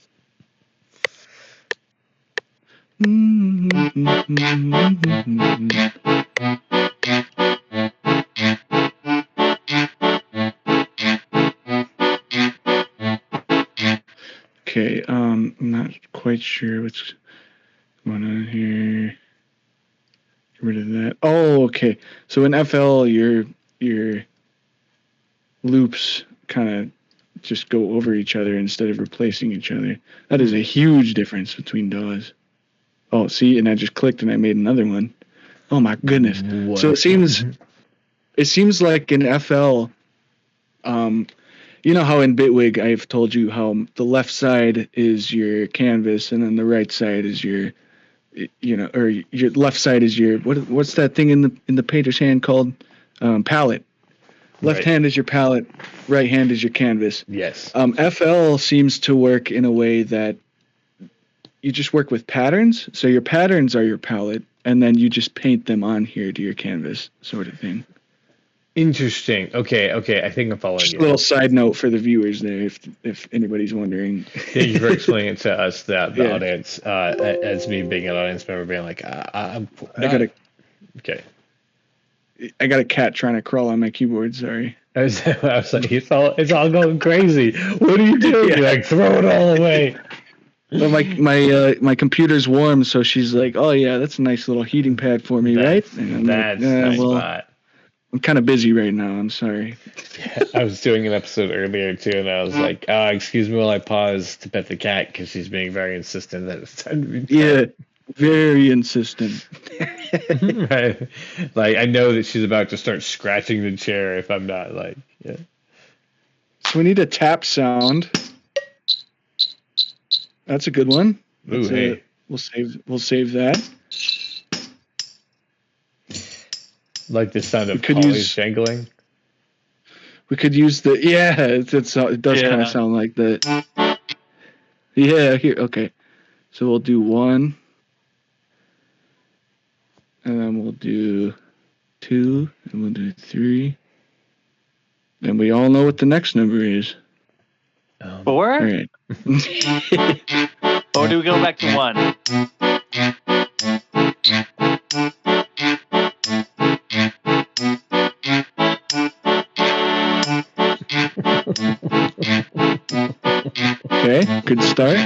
Okay, I'm not quite sure what's going on here. Get rid of that. Oh, okay. So in FL, your loops kind of just go over each other instead of replacing each other. That is a huge difference between DAWs. Oh, see, and I just clicked and I made another one. Oh my goodness. What? So it seems like in FL, you know how in Bitwig I've told you how the left side is your canvas and then the right side is your, or your left side is your, what's that thing in the painter's hand called? Palette. Left hand is your palette, right hand is your canvas. Yes. FL seems to work in a way that you just work with patterns. So your patterns are your palette, and then you just paint them on here to your canvas, sort of thing. Interesting. Okay. I think I'm following Just you. a little side note for the viewers there, if anybody's wondering. Thank you for explaining it to us, the audience, as me being an audience member, being like, I got a cat trying to crawl on my keyboard. Sorry. I was like, it's all going crazy. What are you doing? You're like, throw it all away. Well, my computer's warm, so she's like, oh yeah, that's a nice little heating pad for me, right? And that's nice. Well, I'm kind of busy right now. I'm sorry. Yeah, I was doing an episode earlier too, and I was like, excuse me while I pause to pet the cat because she's being very insistent that it's time to be pet. Yeah, very insistent. Right. Like, I know that she's about to start scratching the chair if I'm not, like, yeah. So we need a tap sound. That's a good one. Ooh, hey. We'll save that. Like the sound of Polly's jangling. We could use it does kind of sound like that. Yeah, here, okay. So we'll do 1. And then we'll do 2, and we'll do 3. And we all know what the next number is. 4? All right. Or do we go back to 1? Okay, good start.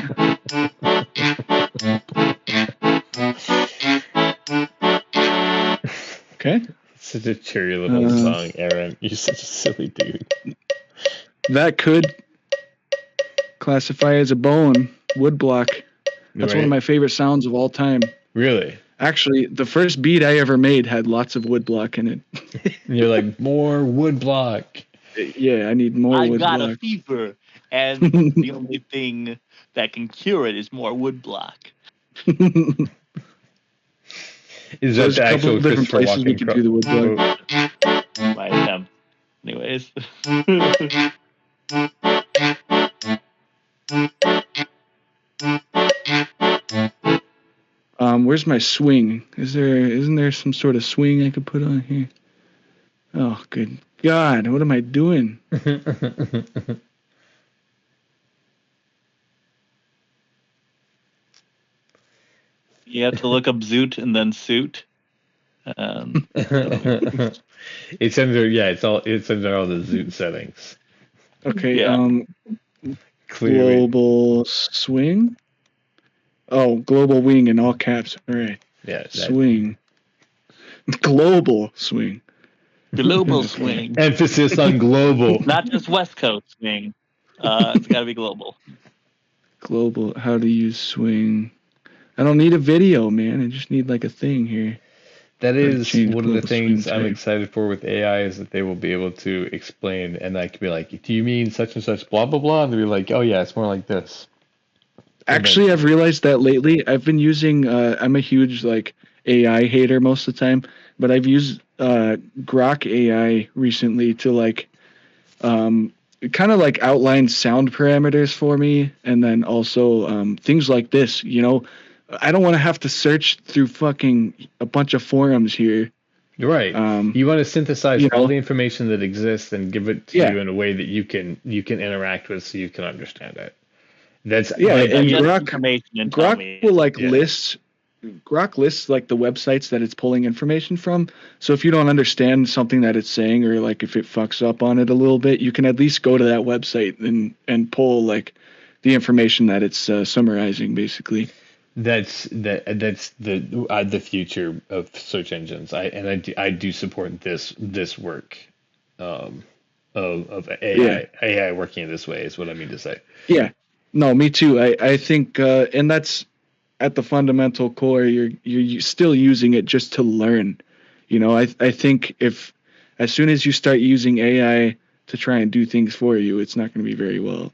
Okay. Such a cheery little song, Aaron. You're such a silly dude. That could classify as a bone woodblock. That's one of my favorite sounds of all time. Really? Actually, the first beat I ever made had lots of woodblock in it. And you're like, more woodblock. Yeah, I need more woodblock. I got a fever, and the only thing that can cure it is more woodblock. Is that the actual different places we can do the woodblock? My attempt. Anyways. Where's my swing? Isn't there some sort of swing I could put on here? Oh, good God, what am I doing? You have to look up Zoot and then Suit. It's under all the Zoot settings. Okay, global swing. Oh, global wing in all caps. All right. Yeah. Swing. Global swing. Global swing. Emphasis on global. Not just West Coast swing. It's got to be global. Global. How to use swing. I don't need a video, man. I just need like a thing here. That is one of the things I'm excited for with AI is that they will be able to explain, and I could be like, do you mean such and such blah, blah, blah? And they'll be like, oh yeah, it's more like this. Actually, I've realized that lately. I've been using, I'm a huge like AI hater most of the time, but I've used Grok AI recently to like kind of like outline sound parameters for me, and then also things like this, you know. I don't want to have to search through fucking a bunch of forums here. Right. You want to synthesize all the information that exists and give it to you in a way that you can interact with, so you can understand it. That's and Grok will like list. Grok lists like the websites that it's pulling information from. So if you don't understand something that it's saying, or like if it fucks up on it a little bit, you can at least go to that website and pull like the information that it's summarizing, basically. That's the future of search engines. I do support this work of AI working in this way is what I mean to say. Yeah, no, me too. I think and that's at the fundamental core. You're still using it just to learn. You know, I think if as soon as you start using AI to try and do things for you, it's not going to be very well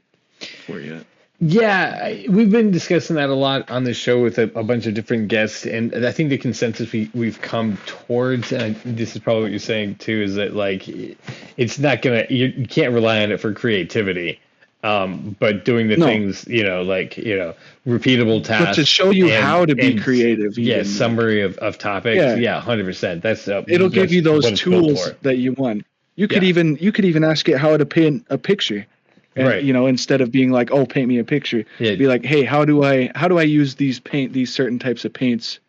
for you. Yeah, we've been discussing that a lot on the show with a bunch of different guests, and I think the consensus we've come towards, and this is probably what you're saying too, is that like it's not gonna, you can't rely on it for creativity, but doing the things, repeatable tasks, but to show you how to be creative. Summary of topics. Yeah, 100%. That's it'll give you those tools that you want. You could even ask it how to paint a picture. And, right. Instead of being like, oh, paint me a picture, be like, hey, how do I use these certain types of paints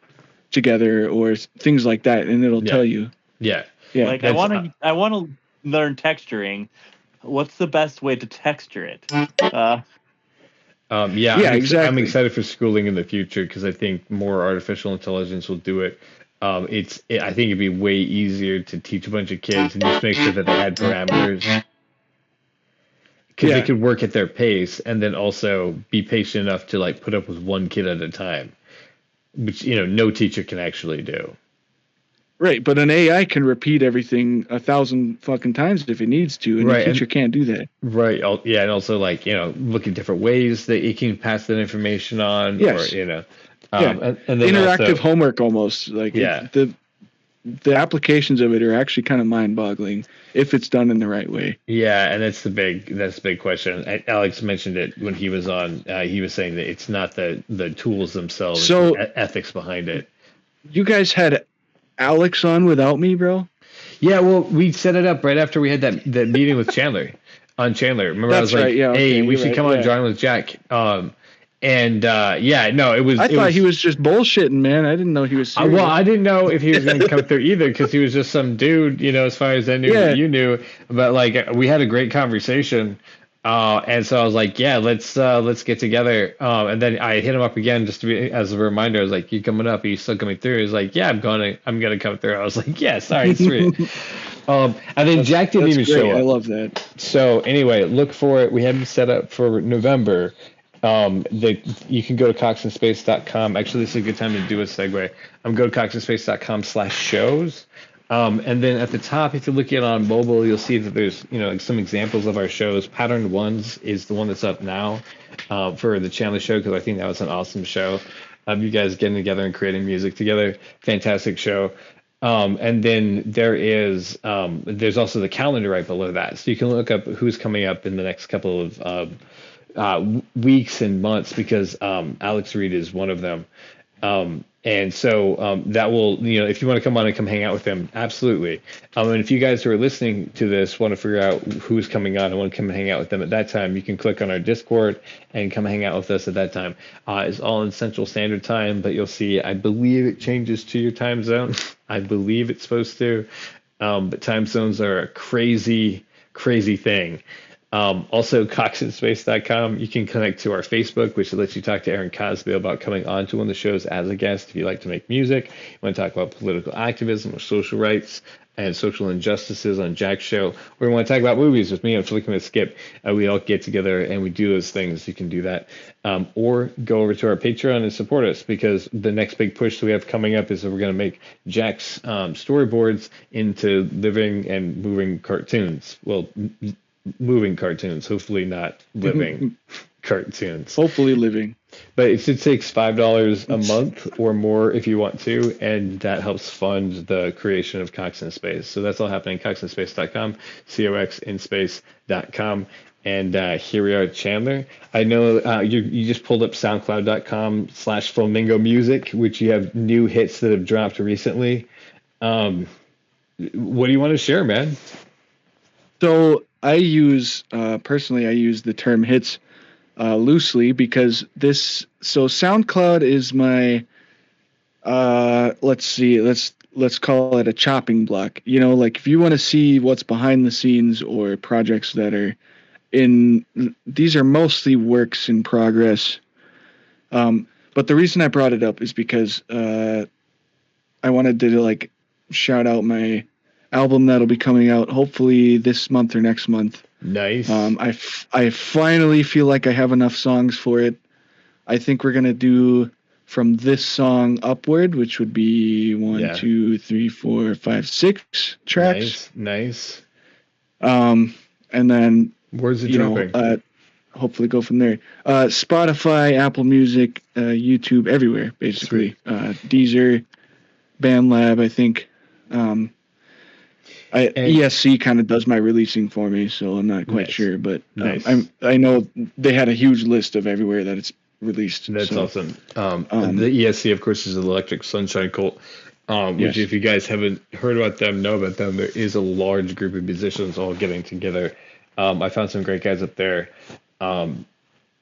together, or things like that, and it'll tell you. Yeah. Like I want to learn texturing. What's the best way to texture it? Exactly. I'm excited for schooling in the future because I think more artificial intelligence will do it. I think it'd be way easier to teach a bunch of kids and just make sure that they had parameters. Because they could work at their pace and then also be patient enough to like put up with one kid at a time, which no teacher can actually do. Right, but an AI can repeat everything 1,000 fucking times if it needs to, and a teacher can't do that. Right. Yeah, and also like look at different ways that it can pass that information on. Yes. Or and then interactive homework almost like the applications of it are actually kind of mind-boggling if it's done in the right way. Yeah, and that's the big question. Alex mentioned it when he was on. He was saying that it's not the tools themselves, so ethics behind it. You guys had Alex on without me, bro? Yeah, well, we set it up right after we had that meeting with Chandler. On Chandler, remember? That's I was like, right, yeah, hey, we should come on Drawing with Jack. It was. I thought he was just bullshitting, man. I didn't know he was serious. Well, I didn't know if he was going to come through either because he was just some dude, as far as I knew that you knew. But like, we had a great conversation, and so I was like, yeah, let's get together. And then I hit him up again just to be as a reminder. I was like, you coming up? Are you still coming through? He's like, yeah, I'm gonna come through. I was like, yes, all right, sweet. And then Jack didn't even show up. I love that. So anyway, look for it. We have him set up for November. You can go to coxinspace.com. Actually, this is a good time to do a segue. Go to coxinspace.com/shows. And then at the top, if you look at it on mobile, you'll see that there's, some examples of our shows. Patterned Ones is the one that's up now for the Chandler show, because I think that was an awesome show. You guys getting together and creating music together. Fantastic show. And then there's also the calendar right below that. So you can look up who's coming up in the next couple of weeks and months, because Alex Reed is one of them. And so that will, if you want to come on and come hang out with them, absolutely. And if you guys who are listening to this want to figure out who's coming on and want to come and hang out with them at that time, you can click on our Discord and come hang out with us at that time. It's all in Central Standard Time, but you'll see, I believe it changes to your time zone. I believe it's supposed to. But time zones are a crazy, crazy thing. Also, coxinspace.com, you can connect to our Facebook, which lets you talk to Aaron Cosby about coming on to one of the shows as a guest. If you like to make music, you want to talk about political activism or social rights and social injustices on Jack's show, or you want to talk about movies with me and Flicking with Skip, we all get together and we do those things. You can do that. Or go over to our Patreon and support us, because the next big push that we have coming up is that we're going to make Jack's storyboards into living and moving cartoons. Well, moving cartoons, hopefully not living cartoons. Hopefully living. But it takes $5 a month or more if you want to, and that helps fund the creation of Cox in Space. So that's all happening. coxinspace.com, coxinspace.com. And here we are at Chandler. I know you just pulled up soundcloud.com/flamingo music, which you have new hits that have dropped recently. What do you want to share, man? So I use the term hits loosely, because SoundCloud is my let's call it a chopping block. Like if you want to see what's behind the scenes or projects that are these are mostly works in progress. But the reason I brought it up is because I wanted to shout out my album that'll be coming out hopefully this month or next month. Nice. I finally feel like I have enough songs for it. I think we're gonna do from this song upward, which would be 1, 2, 3, 4, 5, 6 tracks. Nice. And then where's it dropping? Hopefully go from there. Spotify, Apple Music, YouTube, everywhere basically. Deezer, BandLab, I think. ESC kind of does my releasing for me, so I'm not quite sure, but I know they had a huge list of everywhere that it's released. That's awesome. The ESC, of course, is the Electric Sunshine Cult. Which if you guys haven't heard about them, know about them, there is a large group of musicians all getting together. I found some great guys up there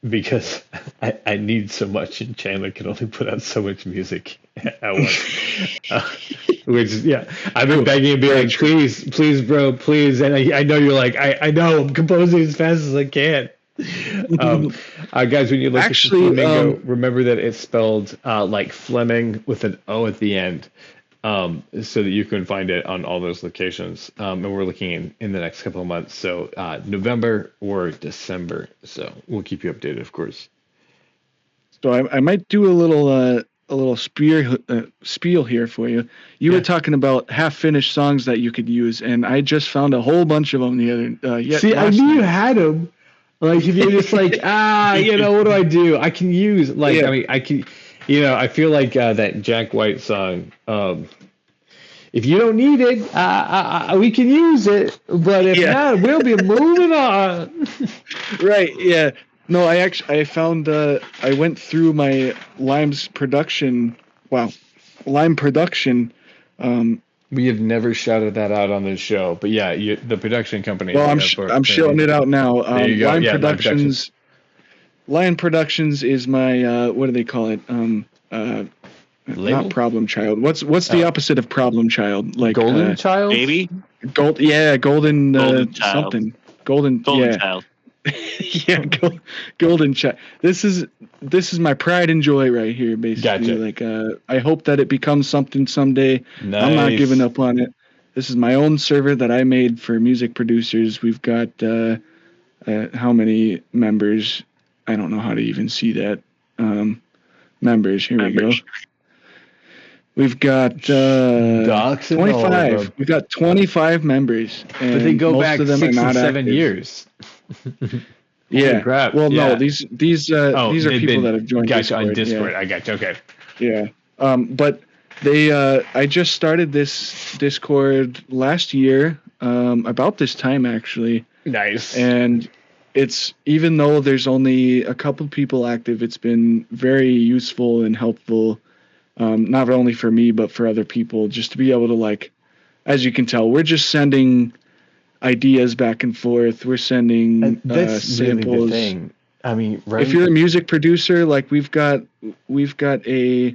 because I need so much, and Chandler can only put out so much music at once. Which, I've been begging and being like, please, bro, please. And I know you're like, I know, I'm composing as fast as I can. Guys, when you look at Flamingo, remember that it's spelled like Fleming with an O at the end, so that you can find it on all those locations. And we're looking in the next couple of months, so November or December. So we'll keep you updated, of course. So I might do a little spiel here for you. You were talking about half-finished songs that you could use, and I just found a whole bunch of them the other. See, I knew you had them. Like, if you're just like, what do I do? I can use, like, I mean, I can, I feel like that Jack White song. If you don't need it, we can use it. But if not, we'll be moving on. Right. Yeah. No, I found, I went through my Lime production. We have never shouted that out on this show, but the production company. Well, I'm shouting it out now. There you go. Lion Productions. Lion Productions is my what do they call it? Not Problem Child. What's the opposite of Problem Child? Like Golden Child, baby. Golden Child. Something. Golden Child. Golden Child. This is my pride and joy right here, basically. Gotcha. Like, I hope that it becomes something someday. Nice. I'm not giving up on it. This is my own server that I made for music producers. We've got how many members? I don't know how to even see that. Members. Here we go. We've got 25. We've got 25 members, and but they go most back of them 6 are or not 7 active. years. Yeah. Crap. Well, no, these are people that have joined Discord. Discord. On Discord. I got you. Okay. Yeah. But they I just started this Discord last year, about this time actually. Nice. And it's, even though there's only a couple people active, it's been very useful and helpful, not only for me but for other people, just to be able to, like, as you can tell, we're just sending ideas back and forth. We're sending that's samples. Really the thing. I mean, right? If you're a music producer, like, we've got a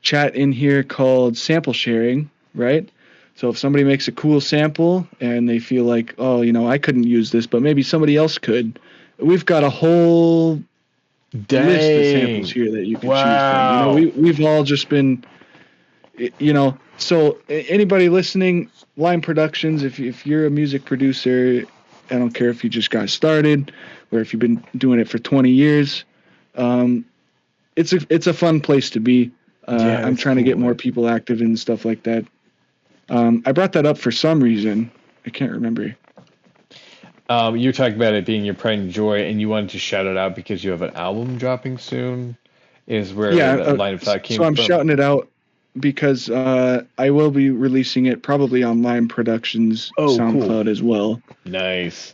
chat in here called sample sharing, right? So if somebody makes a cool sample and they feel like, oh, I couldn't use this, but maybe somebody else could, we've got a whole list of samples here that you can choose from. We've all just been, so anybody listening, Lime Productions, if you're a music producer, I don't care if you just got started or if you've been doing it for 20 years, it's a fun place to be. I'm trying to get more people active and stuff like that. I brought that up for some reason. I can't remember. You're talking about it being your pride and joy, and you wanted to shout it out because you have an album dropping soon, is where that line of thought came from. So I'm shouting it out because I will be releasing it probably on Lime Productions SoundCloud as well. Nice.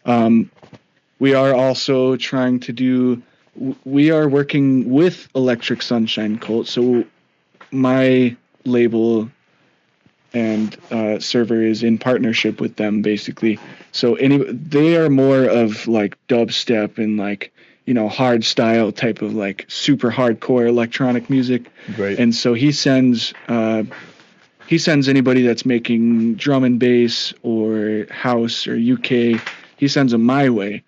We are also trying to we are working with Electric Sunshine Cult, so my label and server is in partnership with them, basically. So they are more of like dubstep and like, hard style type of like super hardcore electronic music. Right. And so he sends anybody that's making drum and bass or house or UK, he sends them my way.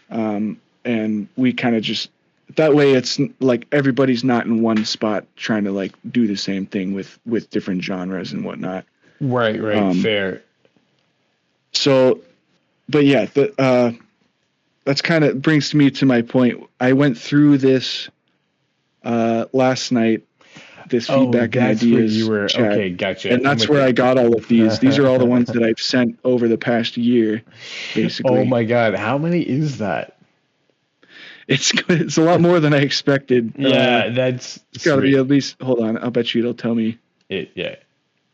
And we kind of just, that way it's like everybody's not in one spot trying to like do the same thing with different genres and whatnot. Right. Fair. So, but yeah, that's kind of brings me to my point. I went through this last night, this feedback and ideas chat, okay, gotcha. and that's where I got all of these. These are all the ones that I've sent over the past year, basically. Oh my God, how many is that? It's a lot more than I expected. Yeah, it's got to be at least. Hold on, I'll bet you it'll tell me.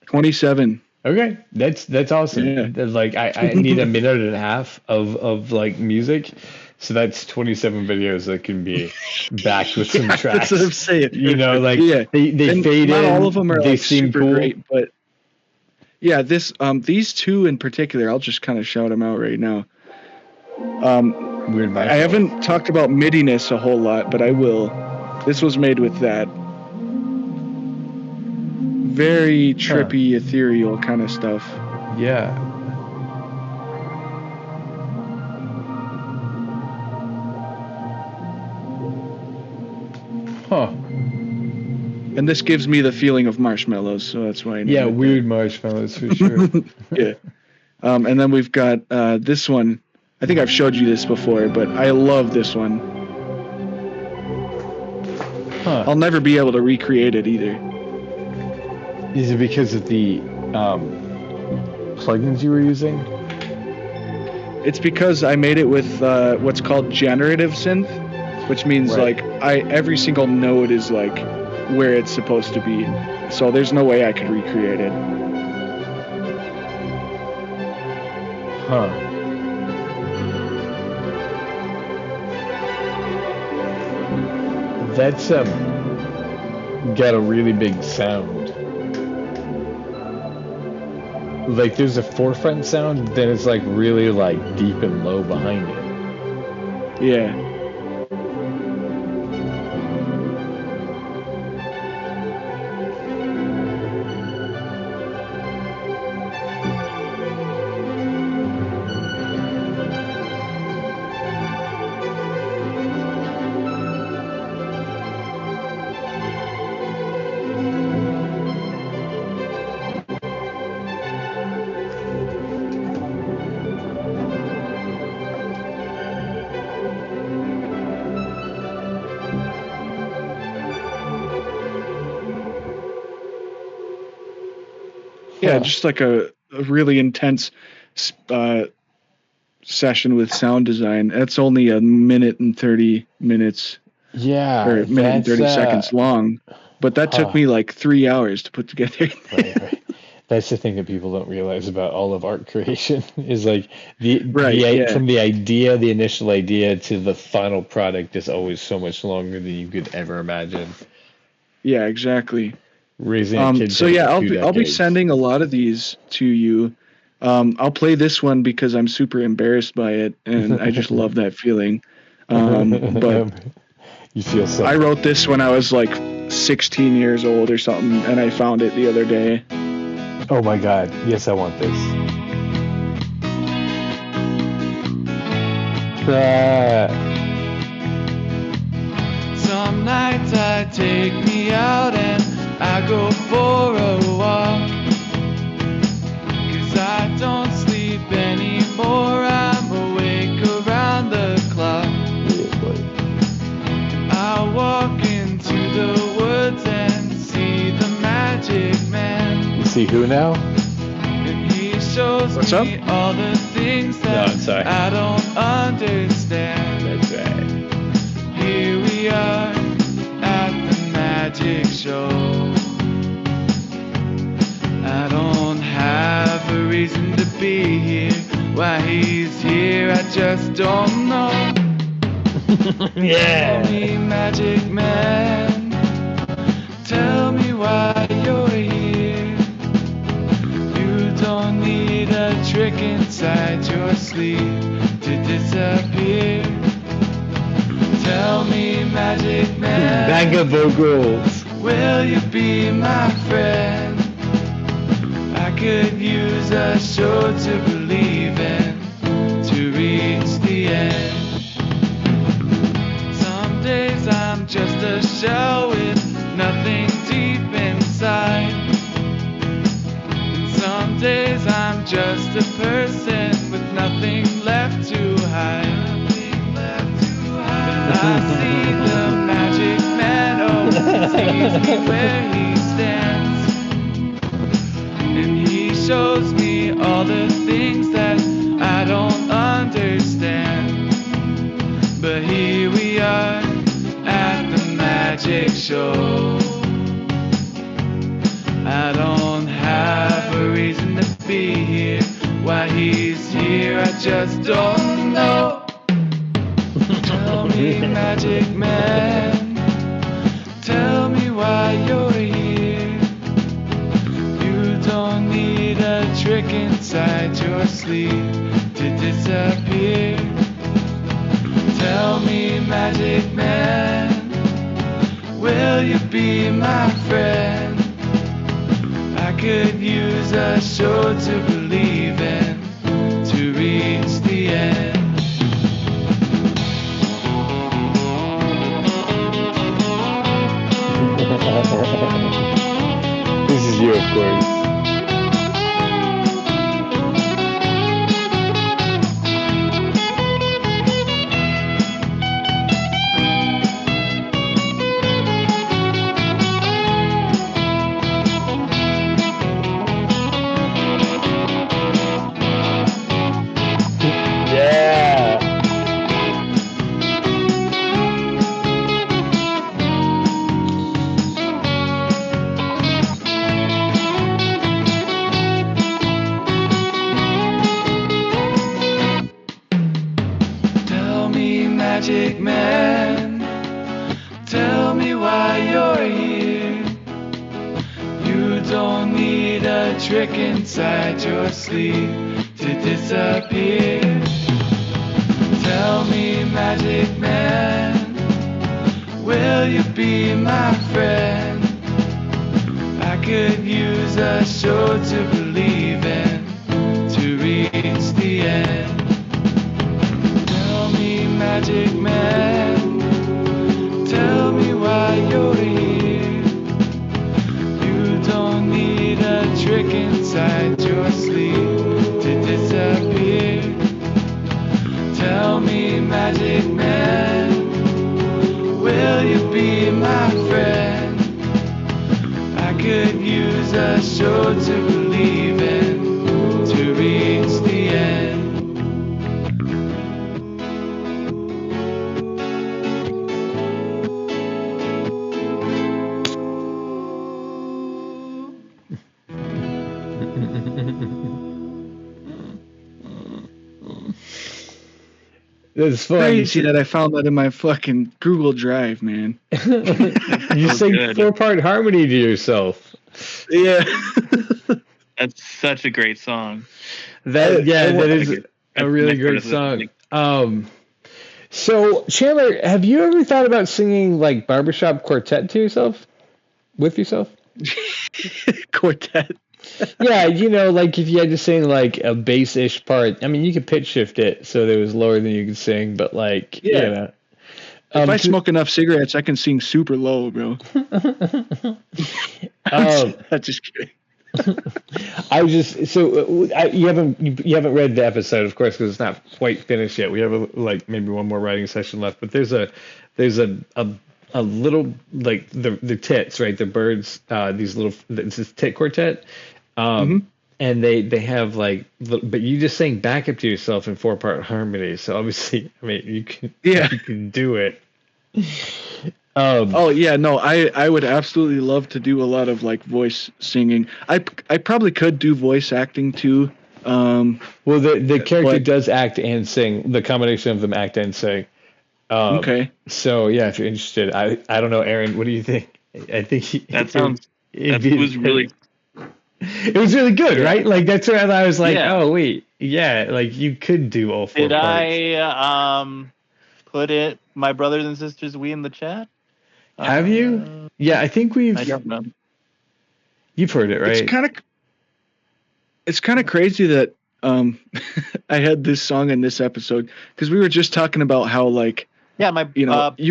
27. Okay, that's awesome. Yeah. Like I need a minute and a half of like music, so that's 27 videos that can be backed with some tracks. That's what I'm saying. They fade not in. All of them are they like seem super cool. great, but Yeah, these two in particular, I'll just kind of shout them out right now. Weird. I haven't talked about midiness a whole lot, but I will. This was made with that. Very trippy, ethereal kind of stuff. Yeah. Huh. And this gives me the feeling of marshmallows, so that's why I know. Yeah, weird marshmallows for sure. Yeah. And then we've got this one. I think I've showed you this before, but I love this one. Huh. I'll never be able to recreate it either. Is it because of the plugins you were using? It's because I made it with what's called generative synth, which means like every single note is like where it's supposed to be. So there's no way I could recreate it. Huh. That's got a really big sound. Like there's a forefront sound, then it's like really like deep and low behind it. Yeah. Yeah, just like a really intense session with sound design. That's only a minute and 30 minutes. Yeah. Or a minute and 30 seconds long. But that took me like 3 hours to put together. Right. That's the thing that people don't realize about all of art creation is like from the initial idea to the final product is always so much longer than you could ever imagine. Yeah, exactly. Raising a kid. So yeah, I'll be sending a lot of these to you. I'll play this one because I'm super embarrassed by it, and I just love that feeling. But you feel so. I wrote this when I was like 16 years old or something, and I found it the other day. Oh my God! Yes, I want this. Some nights I take me out and I go for a walk, 'cause I don't sleep anymore, I'm awake around the clock. I walk into the woods and see the magic man. You see who now? And he shows me all the things that I don't understand. That's right. Here we are at the magic show. I don't have a reason to be here. Why he's here, I just don't know. Yeah. Tell me, magic man, tell me why you're here. You don't need a trick inside your sleeve to disappear. Tell me, magic man, Banger vocals. will you be my friend? I could use a show to believe in, to reach the end. Some days I'm just a shell with nothing deep inside. And some days I'm just a person with nothing left to hide. But I see the magic man, oh, sees me where he stands. And he shows me all the things that I don't understand. But here we are at the magic show. I don't have a reason to be here. Why he's here, I just don't know. Tell me, magic man, tell me why you're here. You don't need a inside your sleep to disappear. Tell me, magic man, will you be my friend? I could use a show to believe in, to reach the end. This is you, of course. Magic man, tell me why you're here. You don't need a trick inside your sleeve to disappear. Tell me, magic man, will you be my friend? I could use a show to believe in, to reach the end. Magic man, tell me why you're here. You don't need a trick inside your sleeve to disappear. Tell me, magic man, will you be my friend? I could use a show to believe in, to reach the end. It's fun. Crazy that I found that in my fucking Google Drive, man. You sing 4-part harmony to yourself. Yeah. That's such a great song. That is a really great song. So Chandler, have you ever thought about singing like barbershop quartet to yourself? With yourself? Quartet. Yeah, you know, like if you had to sing like a bass-ish part, I mean, you could pitch shift it so that it was lower than you could sing, but like, yeah. You know. If I smoke enough cigarettes, I can sing super low, bro. I'm just kidding. You haven't read the episode, of course, because it's not quite finished yet. We have maybe one more writing session left, but there's a little like the tits, right? The birds, these little, it's this tit quartet. And they have like, but you just sang backup to yourself in 4-part harmony. So obviously, I mean, you can do it. I would absolutely love to do a lot of like voice singing. I probably could do voice acting too. Well, the character does act and sing. The combination of them act and sing. Okay. So yeah, if you're interested, I don't know, Aaron, what do you think? I think it was really. It was really good, right? Like that's where I was like, oh wait, yeah, like you could do all 4 Did parts. I put it, my brothers and sisters, we in the chat? Have you? Yeah, I think we've. I don't know. You've heard it, right? It's kind of crazy that I had this song in this episode because we were just talking about how like you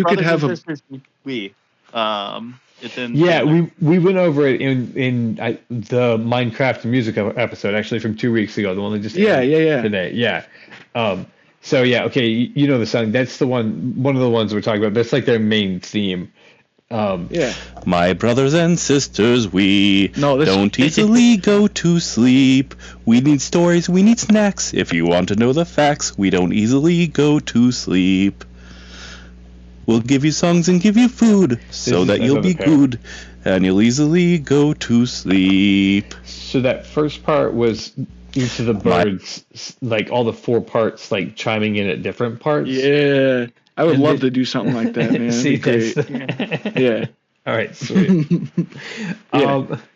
could have and sisters, we it's in we went over it in the Minecraft music episode actually from 2 weeks ago, the one that just aired today. So yeah, okay, you know the song. That's the one of the ones we're talking about. That's like their main theme. My brothers and sisters, we don't easily go to sleep. We need stories, we need snacks. If you want to know the facts, we don't easily go to sleep. We'll give you songs and give you food so that you'll be good and you'll easily go to sleep. So that first part was each of the birds, like all the 4 parts, like chiming in at different parts. Yeah. I would love to do something like that, man. See, yeah. All right, sweet.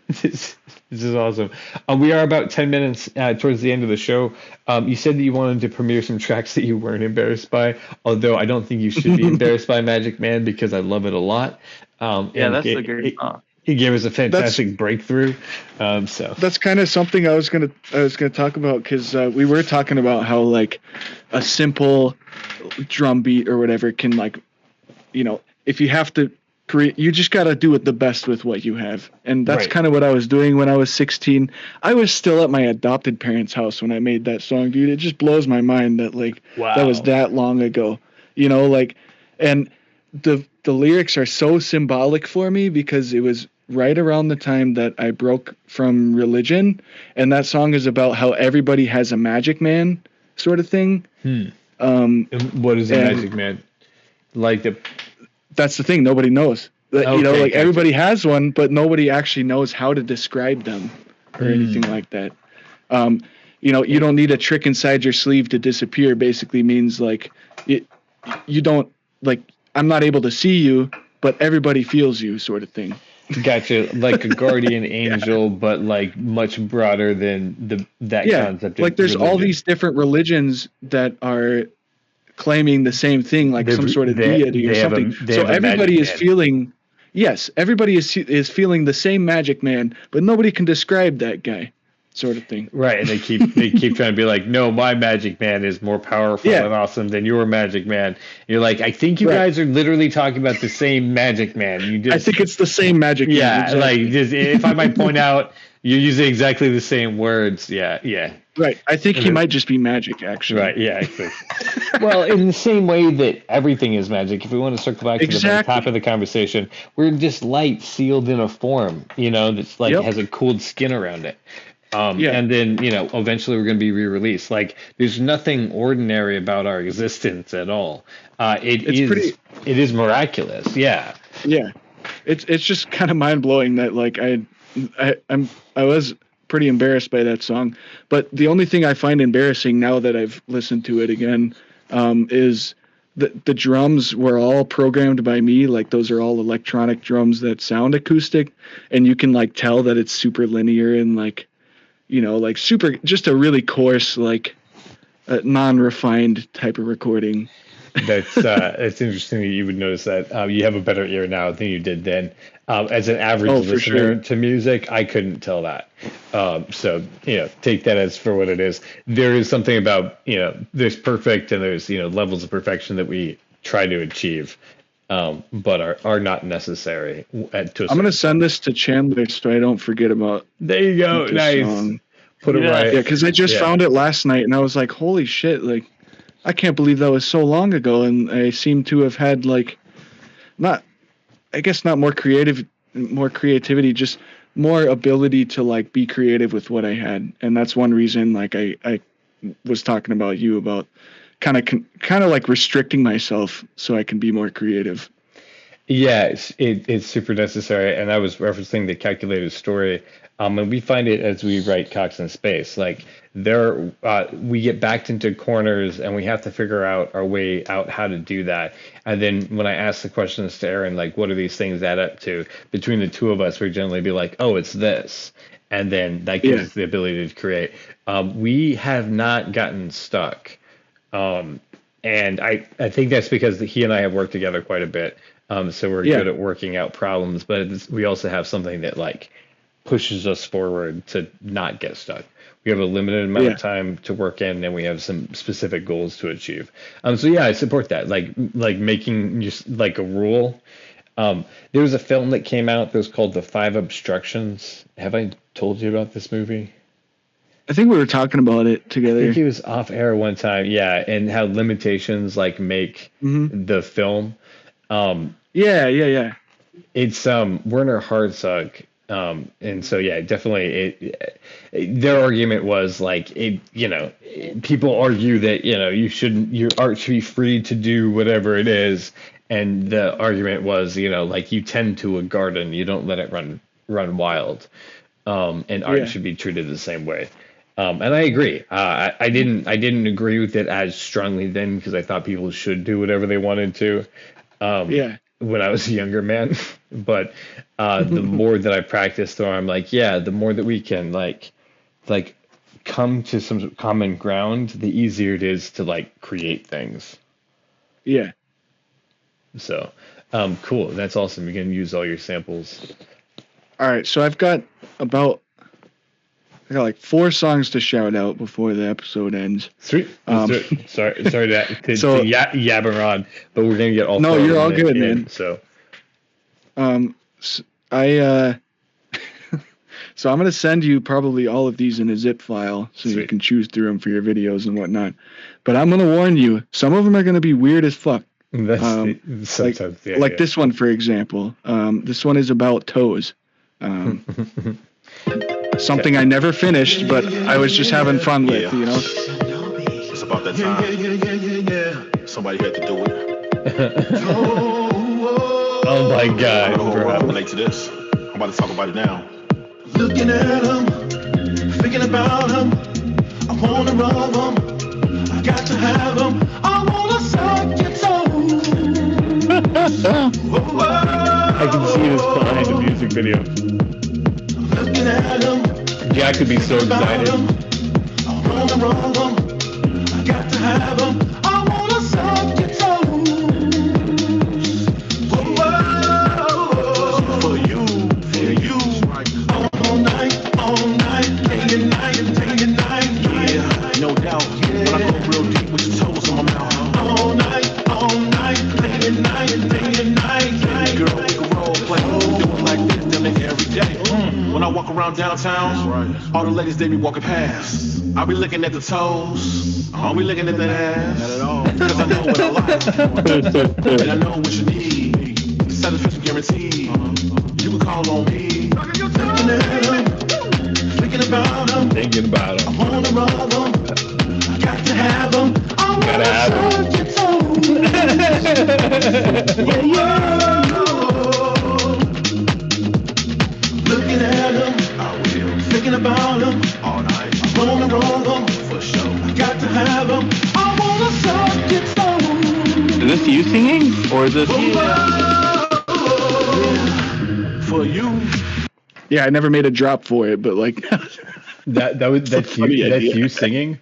This is awesome. We are about 10 minutes towards the end of the show. You said that you wanted to premiere some tracks that you weren't embarrassed by, although I don't think you should be embarrassed by Magic Man because I love it a lot. That's a great song. He gave us a fantastic breakthrough. So that's kind of something I was gonna talk about, because we were talking about how like a simple drum beat or whatever can, like, you know, if you have to create, you just got to do it the best with what you have. And that's kind of what I was doing when I was 16. I was still at my adopted parents' house when I made that song, dude. It just blows my mind that like that was that long ago, you know, like, and the lyrics are so symbolic for me because it was right around the time that I broke from religion, and that song is about how everybody has a magic man sort of thing. What is a magic man? Like that's the thing, nobody knows. You know, like everybody has one, but nobody actually knows how to describe them or anything like that. You know, you don't need a trick inside your sleeve to disappear basically means like you don't, like, I'm not able to see you, but everybody feels you sort of thing. Gotcha. Like a guardian angel, but like much broader than that concept. Like there's all these different religions that are claiming the same thing, like some sort of deity or something. So everybody is feeling, everybody is feeling the same magic man, but nobody can describe that guy, sort of thing. Right, and they keep trying to be like, no, my magic man is more powerful and awesome than your magic man. And you're like, I think you guys are literally talking about the same magic man. I think it's the same magic man. Yeah, exactly. Like just, if I might point out, you're using exactly the same words. Yeah. Right. I think he might just be magic, actually. Right. Yeah. Well, in the same way that everything is magic, if we want to circle back to the very top of the conversation, we're just light sealed in a form, you know, that's like has a cooled skin around it. And then, you know, eventually we're going to be re-released. Like, there's nothing ordinary about our existence at all. It is miraculous. Yeah. Yeah. It's just kind of mind blowing that, like, I was pretty embarrassed by that song, but the only thing I find embarrassing now that I've listened to it again is the drums were all programmed by me. Like, those are all electronic drums that sound acoustic, and you can like tell that it's super linear and like, you know, like super, just a really coarse, like non-refined type of recording. That's it's interesting that you would notice that. You have a better ear now than you did then. As an average listener to music, I couldn't tell that. So, you know, take that as for what it is. There is something about, you know, there's perfect and there's, you know, levels of perfection that we try to achieve, but are not necessary. I'm going to send this to Chandler so I don't forget about. There you go. Nice. Song. Put it right. Yeah, because I just found it last night and I was like, holy shit, like, I can't believe that was so long ago, and I seem to have had like, not more creativity, just more ability to like be creative with what I had, and that's one reason like I was talking about you about kind of like restricting myself so I can be more creative. Yeah, it's super necessary, and I was referencing the calculated story. And we find it as we write Cox in Space. Like we get backed into corners and we have to figure out our way out how to do that. And then when I ask the questions to Aaron, like, what do these things add up to? Between the two of us, we generally be like, oh, it's this. And then that gives us the ability to create. We have not gotten stuck. And I think that's because he and I have worked together quite a bit. So we're good at working out problems, but we also have something that like pushes us forward to not get stuck. We have a limited amount of time to work in, and we have some specific goals to achieve. So yeah, I support that. Like making just like a rule. There was a film that came out that was called The Five Obstructions. Have I told you about this movie? I think we were talking about it together. I think he was off air one time. Yeah, and how limitations like make the film. Yeah. It's Werner Herzog. And so, yeah, definitely their argument was like, people argue that, your art should be free to do whatever it is. And the argument was, like you tend to a garden, you don't let it run wild. And art should be treated the same way. And I agree. I didn't agree with it as strongly then because I thought people should do whatever they wanted to. when I was a younger man, but the more that I practice, the more I'm like, yeah, the more that we can like come to some common ground, the easier it is to like create things. Yeah. So, cool. That's awesome. You can use all your samples. All right. So I got like 4 songs to shout out before the episode ends. Sweet. Sorry to yabber on, but we're gonna get all. No, you're all good, man. So, so I'm gonna send you probably all of these in a zip file, so Sweet. you can choose through them for your videos and whatnot. But I'm gonna warn you, some of them are gonna be weird as fuck. That's like this one, for example. This one is about toes. Something I never finished, but I was just having fun with, you know. It's about that time. Somebody had to do it. Oh my God! I'm gonna relate to this. I'm about to talk about it now. Looking at them, thinking about them. I wanna rub them. I got to have them. I wanna suck your toes. I can see this behind the music video. Looking at them. Jack could be so excited. I wanna rub them. I got to have them. I wanna suck your toes. For you. All night, day and night. Yeah, no doubt. When I go real deep with your toes on my mouth. All night, day and night. Girl, we can role play. Do it like this, damn it every day. When I walk around downtown, all the ladies, they be walking past. I be looking at the toes. I don't be looking at the ass. Not at all. Cause I know what I like. And I know what you need. Satisfaction guaranteed. You can call on me. Looking at them, thinking about them. I wanna rub them. I got to have them. I wanna suck your toes. Looking at them, thinking about them. All night. I wanna rub them. For sure. I got to have them. I wanna suck your toes. Is this you singing, or is this? For you. Yeah, I never made a drop for it, but like that's you singing.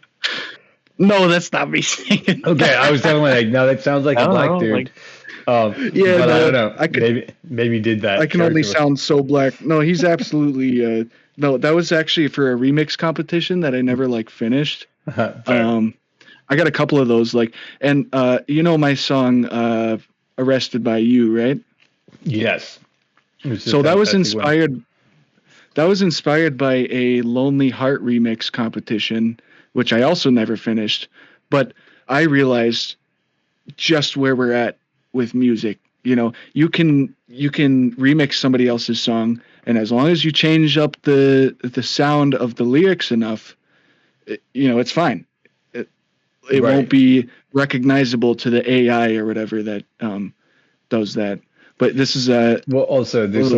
No, that's not me singing. Okay, I was definitely like, no, that sounds like a black dude. But I don't know. Maybe did that. I can only sound so black. No, he's absolutely. No, that was actually for a remix competition that I never like finished. I got a couple of those, like, and you know my song "Arrested by You," right? Yes. So that was inspired. That was inspired by a Lonely Heart remix competition, which I also never finished. But I realized just where we're at with music. You know, you can remix somebody else's song, and as long as you change up the sound of the lyrics enough, it's fine. It won't be recognizable to the AI or whatever that does that. But this is well, also this.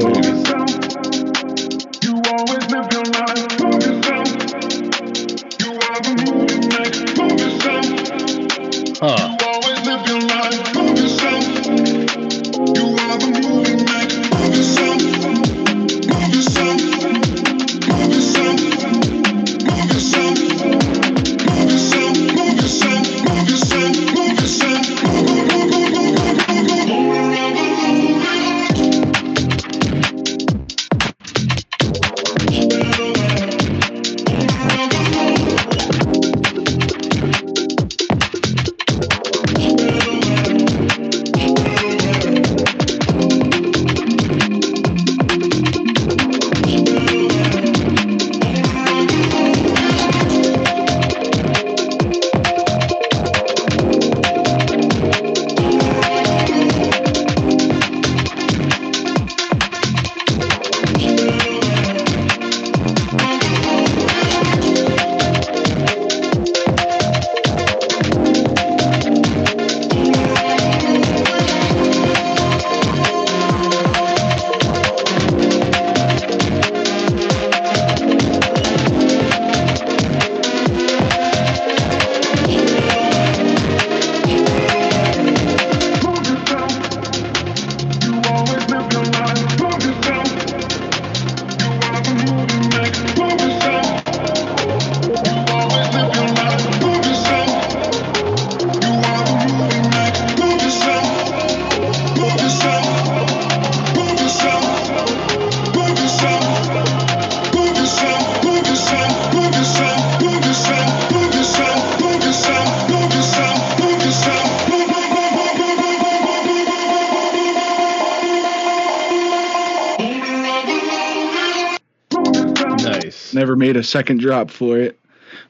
never made a second drop for it.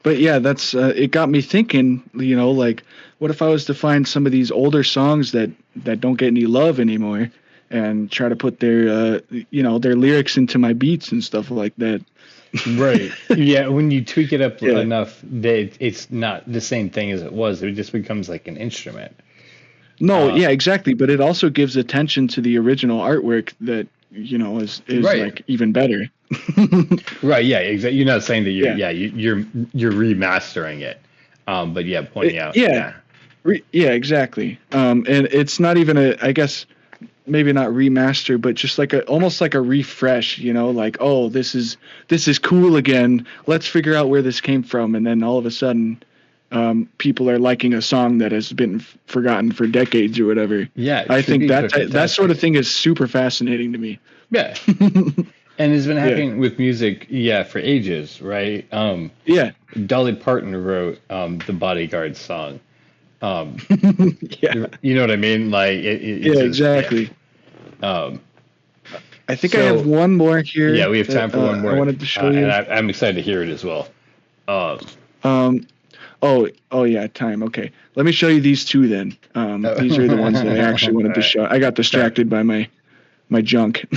But yeah, that's it got me thinking, like, what if I was to find some of these older songs that don't get any love anymore and try to put their their lyrics into my beats and stuff like that. Right. Yeah, when you tweak it up enough, it's not the same thing as it was. It just becomes like an instrument. No, yeah, exactly. But it also gives attention to the original artwork that, is right. Like even better. Right. Yeah. Exactly. You're not saying that you're remastering it. But yeah, pointing out. Yeah. Yeah, exactly. And it's not even I guess maybe not remaster, but just like almost like a refresh, like, oh, this is cool again. Let's figure out where this came from. And then all of a sudden, people are liking a song that has been forgotten for decades or whatever. Yeah. I think that sort of thing is super fascinating to me. Yeah. And it's been happening with music, for ages, right? Dolly Parton wrote the Bodyguard song. You know what I mean? Like, exactly. I think I have one more here. Yeah, we have time for one more. I wanted to show you. And I'm excited to hear it as well. Oh yeah, time. Okay, let me show you these two then. These are the ones that I actually wanted to show. I got distracted by my junk.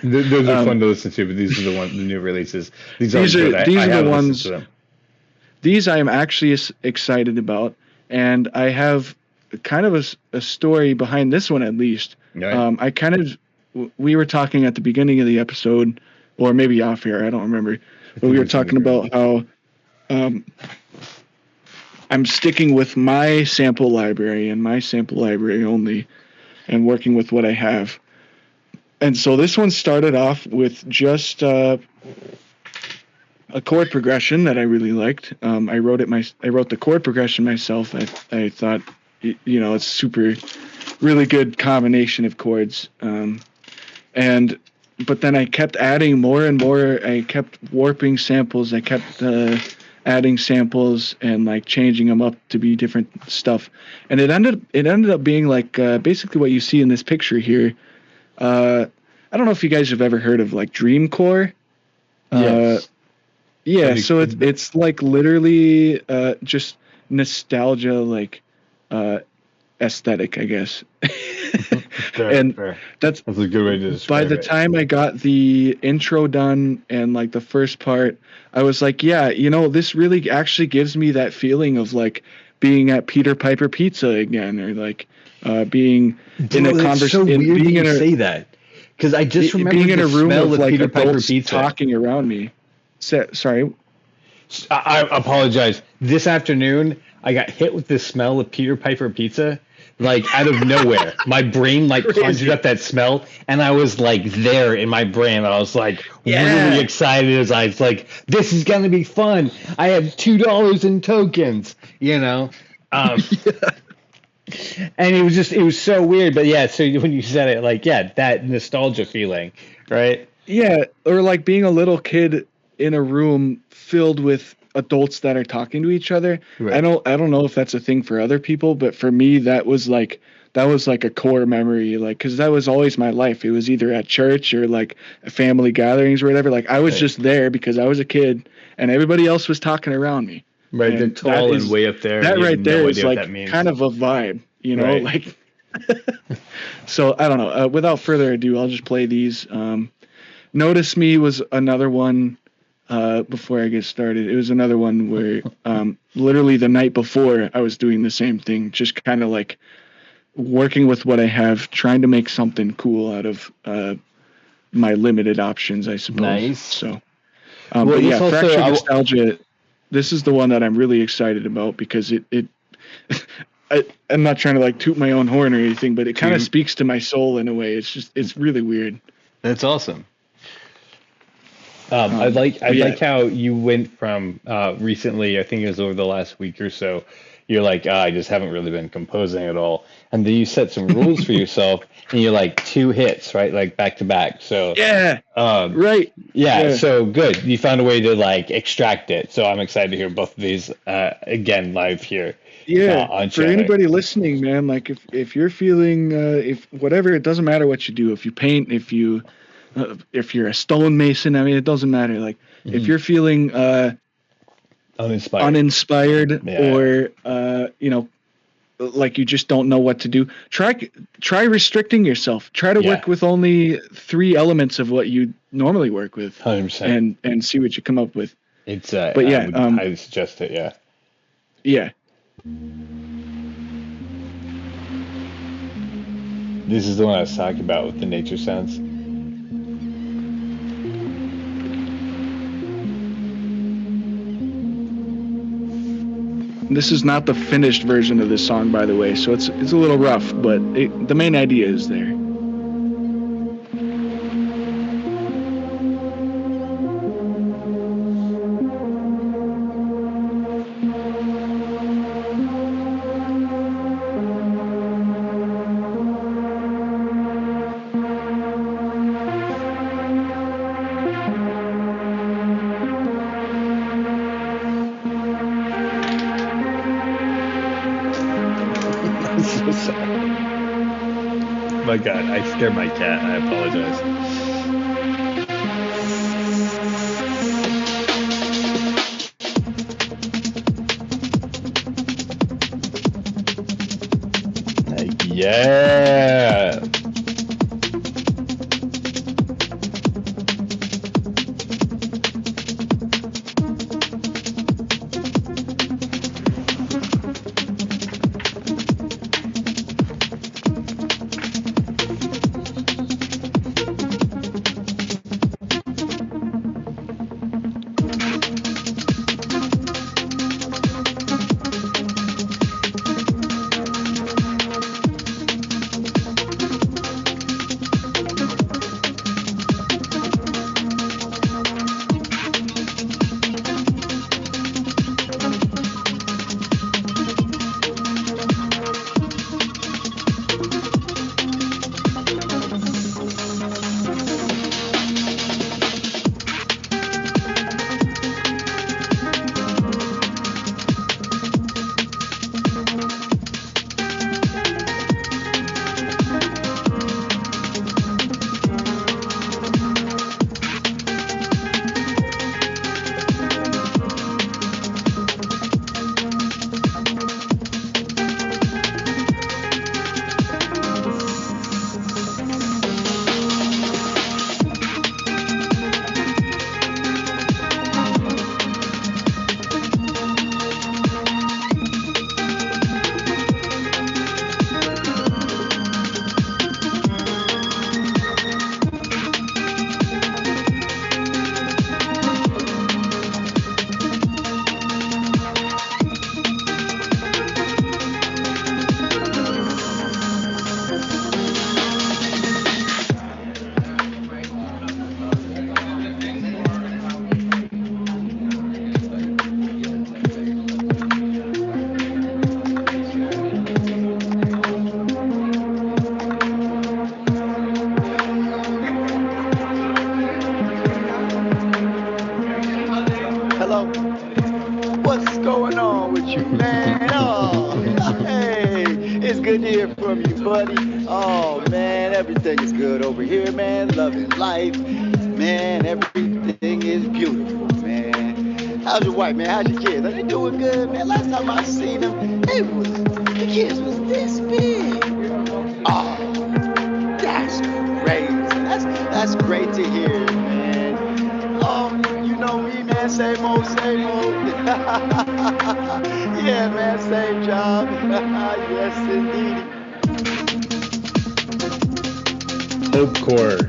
Those are fun to listen to, but these are the new releases. These are the ones. These I am actually excited about, and I have kind of a story behind this one at least. Right. We were talking at the beginning of the episode, or maybe off air, I don't remember, but we were talking about how I'm sticking with my sample library and my sample library only, and working with what I have. And so this one started off with just a chord progression that I really liked. I wrote the chord progression myself. I thought, it's super, really good combination of chords. But then I kept adding more and more. I kept warping samples. I kept adding samples and like changing them up to be different stuff. And it ended up being like basically what you see in this picture here. I don't know if you guys have ever heard of like dreamcore. Yes. So it's like literally just nostalgia, like aesthetic, I guess. Fair. That's a good way to describe it. By the time I got the intro done and like the first part, I was like, this really actually gives me that feeling of like being at Peter Piper Pizza again, or like being in a conversation. So weird being you say that, because I just remember being in a room of like Peter Piper adults Pizza talking around me. Sorry. I apologize. This afternoon, I got hit with the smell of Peter Piper Pizza, like out of nowhere. My brain like conjured up that smell, and I was like there in my brain. I was like really excited as I was like, "This is gonna be fun." I have $2 in tokens, And it was so weird. But so when you said it, like that nostalgia feeling, right? Yeah, or like being a little kid in a room filled with adults that are talking to each other. Right. I don't know if that's a thing for other people, but for me that was like a core memory, like, because that was always my life. It was either at church or like family gatherings or whatever. Like I was just there because I was a kid and everybody else was talking around me. Right, they're tall and way up there. That right there is like kind of a vibe, right. Like. So I don't know. Without further ado, I'll just play these. Notice Me was another one. Before I get started, it was another one where literally the night before I was doing the same thing, just kind of like working with what I have, trying to make something cool out of my limited options, I suppose. Nice. So, Fractured Nostalgia. This is the one that I'm really excited about because I'm not trying to like toot my own horn or anything, but it kind of speaks to my soul in a way. It's really weird. That's awesome. I like how you went from recently, I think it was over the last week or so, you're like, I just haven't really been composing at all. And then you set some rules for yourself and you're like 2 hits, right? Like back to back. So right. Yeah, so good. You found a way to like extract it. So I'm excited to hear both of these again live here. Yeah, on for anybody listening, man, like if you're feeling if whatever, it doesn't matter what you do. If you paint, if you if you're a stonemason, I mean, it doesn't matter. Like if you're feeling uninspired or like you just don't know what to do, try restricting yourself. Try to work with only 3 elements of what you normally work with, 100%, and see what you come up with. It's but yeah, I would highly suggest it. Yeah. This is the one I was talking about with the nature sounds. This is not the finished version of this song, by the way, so it's a little rough, but the main idea is there. My God, I scared my cat. I apologize. Yeah. Man, how's your kids? Are they doing good, man? Last time I seen them, the kids was this big. Oh, that's crazy. That's great to hear, man. You know me, man. Same old, same old. Yeah, man. Same job. Yes, indeed. Hope Core.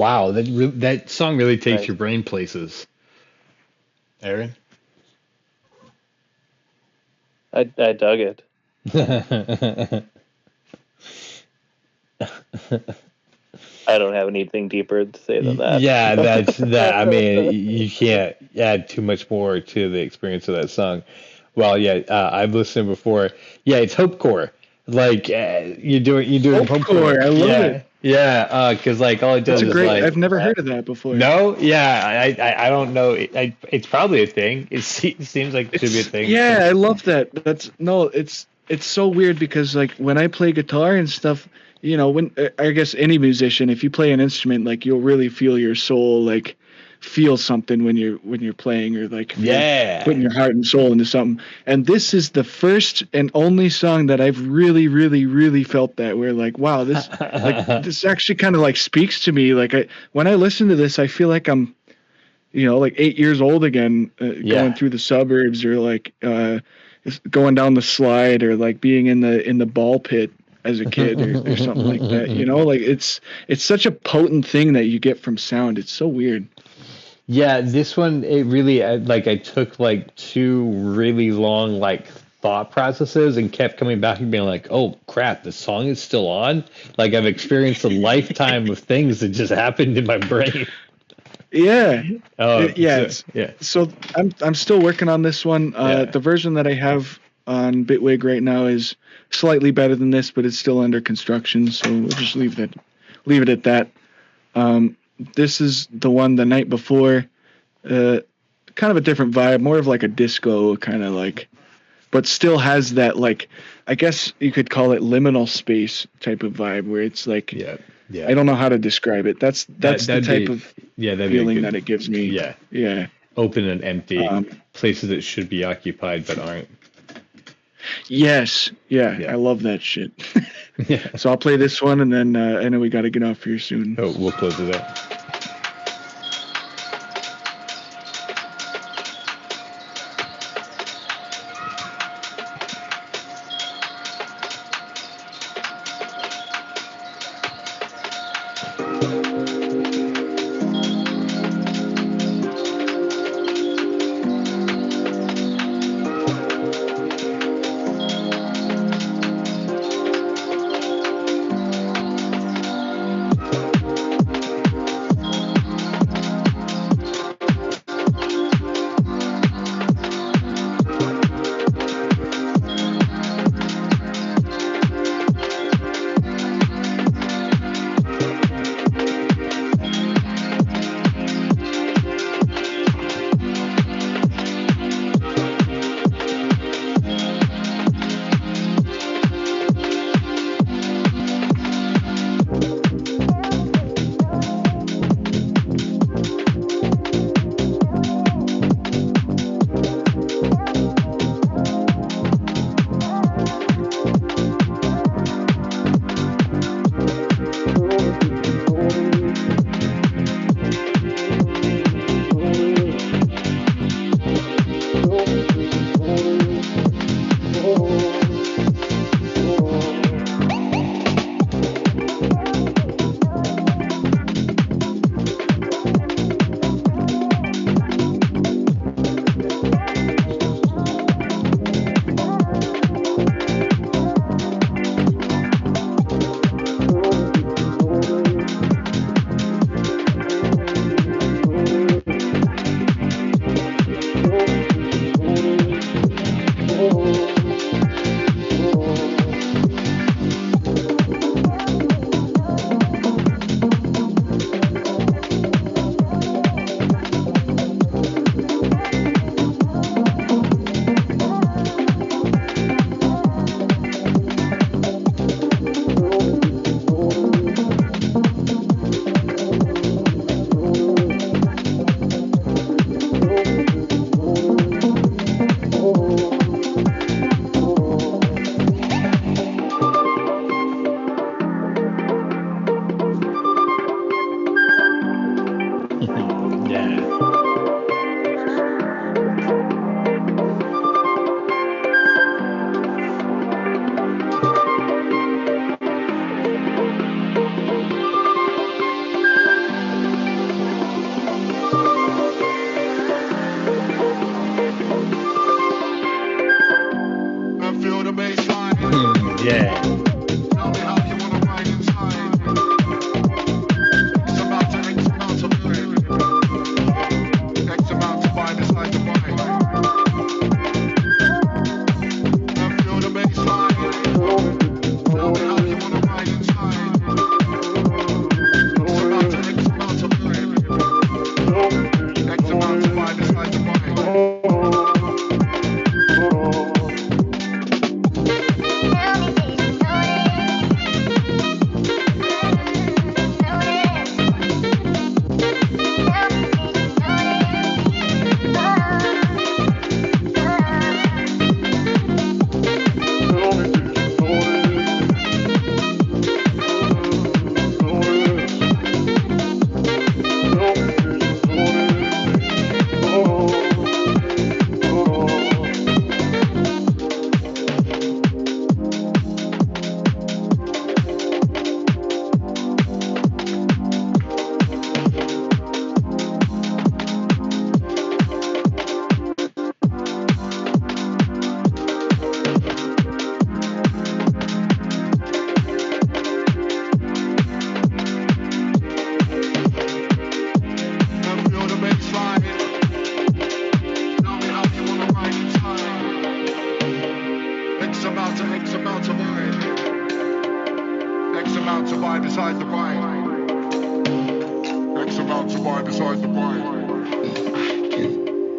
wow, that song really takes your brain places. Aaron? I dug it. I don't have anything deeper to say than that. Yeah, that's that. I mean, you can't add too much more to the experience of that song. Well, yeah, I've listened before. Yeah, it's hopecore. Like you're doing hopecore. I love it. Yeah, because like all it does is like. I've never heard of that before. No, yeah, I don't know. It's probably a thing. It seems like it should be a thing. Yeah, I love that. It's so weird because like when I play guitar and stuff, you know, when I guess any musician, if you play an instrument, like you'll really feel your soul, like feel something when you're playing, or like putting your heart and soul into something. And this is the first and only song that I've really, really, really felt that, where like, wow, this this actually kind of like speaks to me. Like when I listen to this, I feel like I'm, you know, like 8 years old again, going through the suburbs, or like going down the slide, or like being in the ball pit as a kid, or something like that. You know, like it's such a potent thing that you get from sound. It's so weird. Yeah, this one, it really, like, I took like 2 really long like thought processes and kept coming back and being like, oh crap, the song is still on. Like I've experienced a lifetime of things that just happened in my brain. Yeah. Oh, yeah. So I'm still working on this one. The version that I have on Bitwig right now is slightly better than this, but it's still under construction. So we'll just leave it at that. This is the one the night before, kind of a different vibe, more of like a disco kind of like, but still has that, like, I guess you could call it liminal space type of vibe, where it's like, I don't know how to describe it. That's the type of feeling that it gives me. Yeah. Open and empty, places that should be occupied but aren't. Yes. Yeah. I love that shit. So I'll play this one, and then I know we got to get off here soon. Oh, we'll close it out.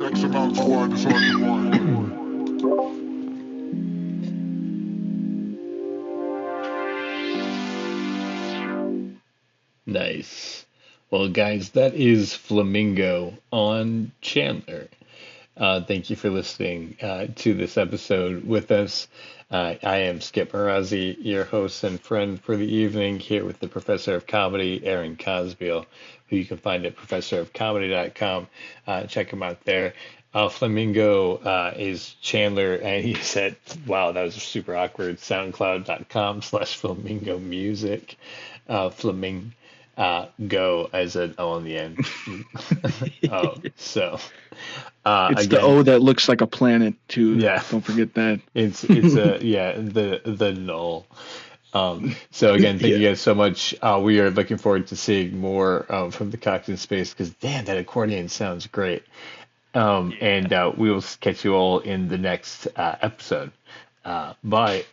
X amount squad is on your one. Nice. Well, guys, that is Flamingo on Chandler. Thank you for listening to this episode with us. I am Skip Marazzi, your host and friend for the evening, here with the Professor of Comedy, Aaron Cosbiel, who you can find at professorofcomedy.com. Check him out there. Flamingo is Chandler, and he's at, wow, that was super awkward, soundcloud.com/Flamingo Music. Flamingo. Go as an O on the end. It's again, the O that looks like a planet too. Yeah, don't forget that. It's the null. So again, thank you guys so much. We are looking forward to seeing more from the Cocktail Space, because damn, that accordion sounds great. And we will catch you all in the next episode. Bye.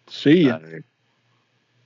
See ya.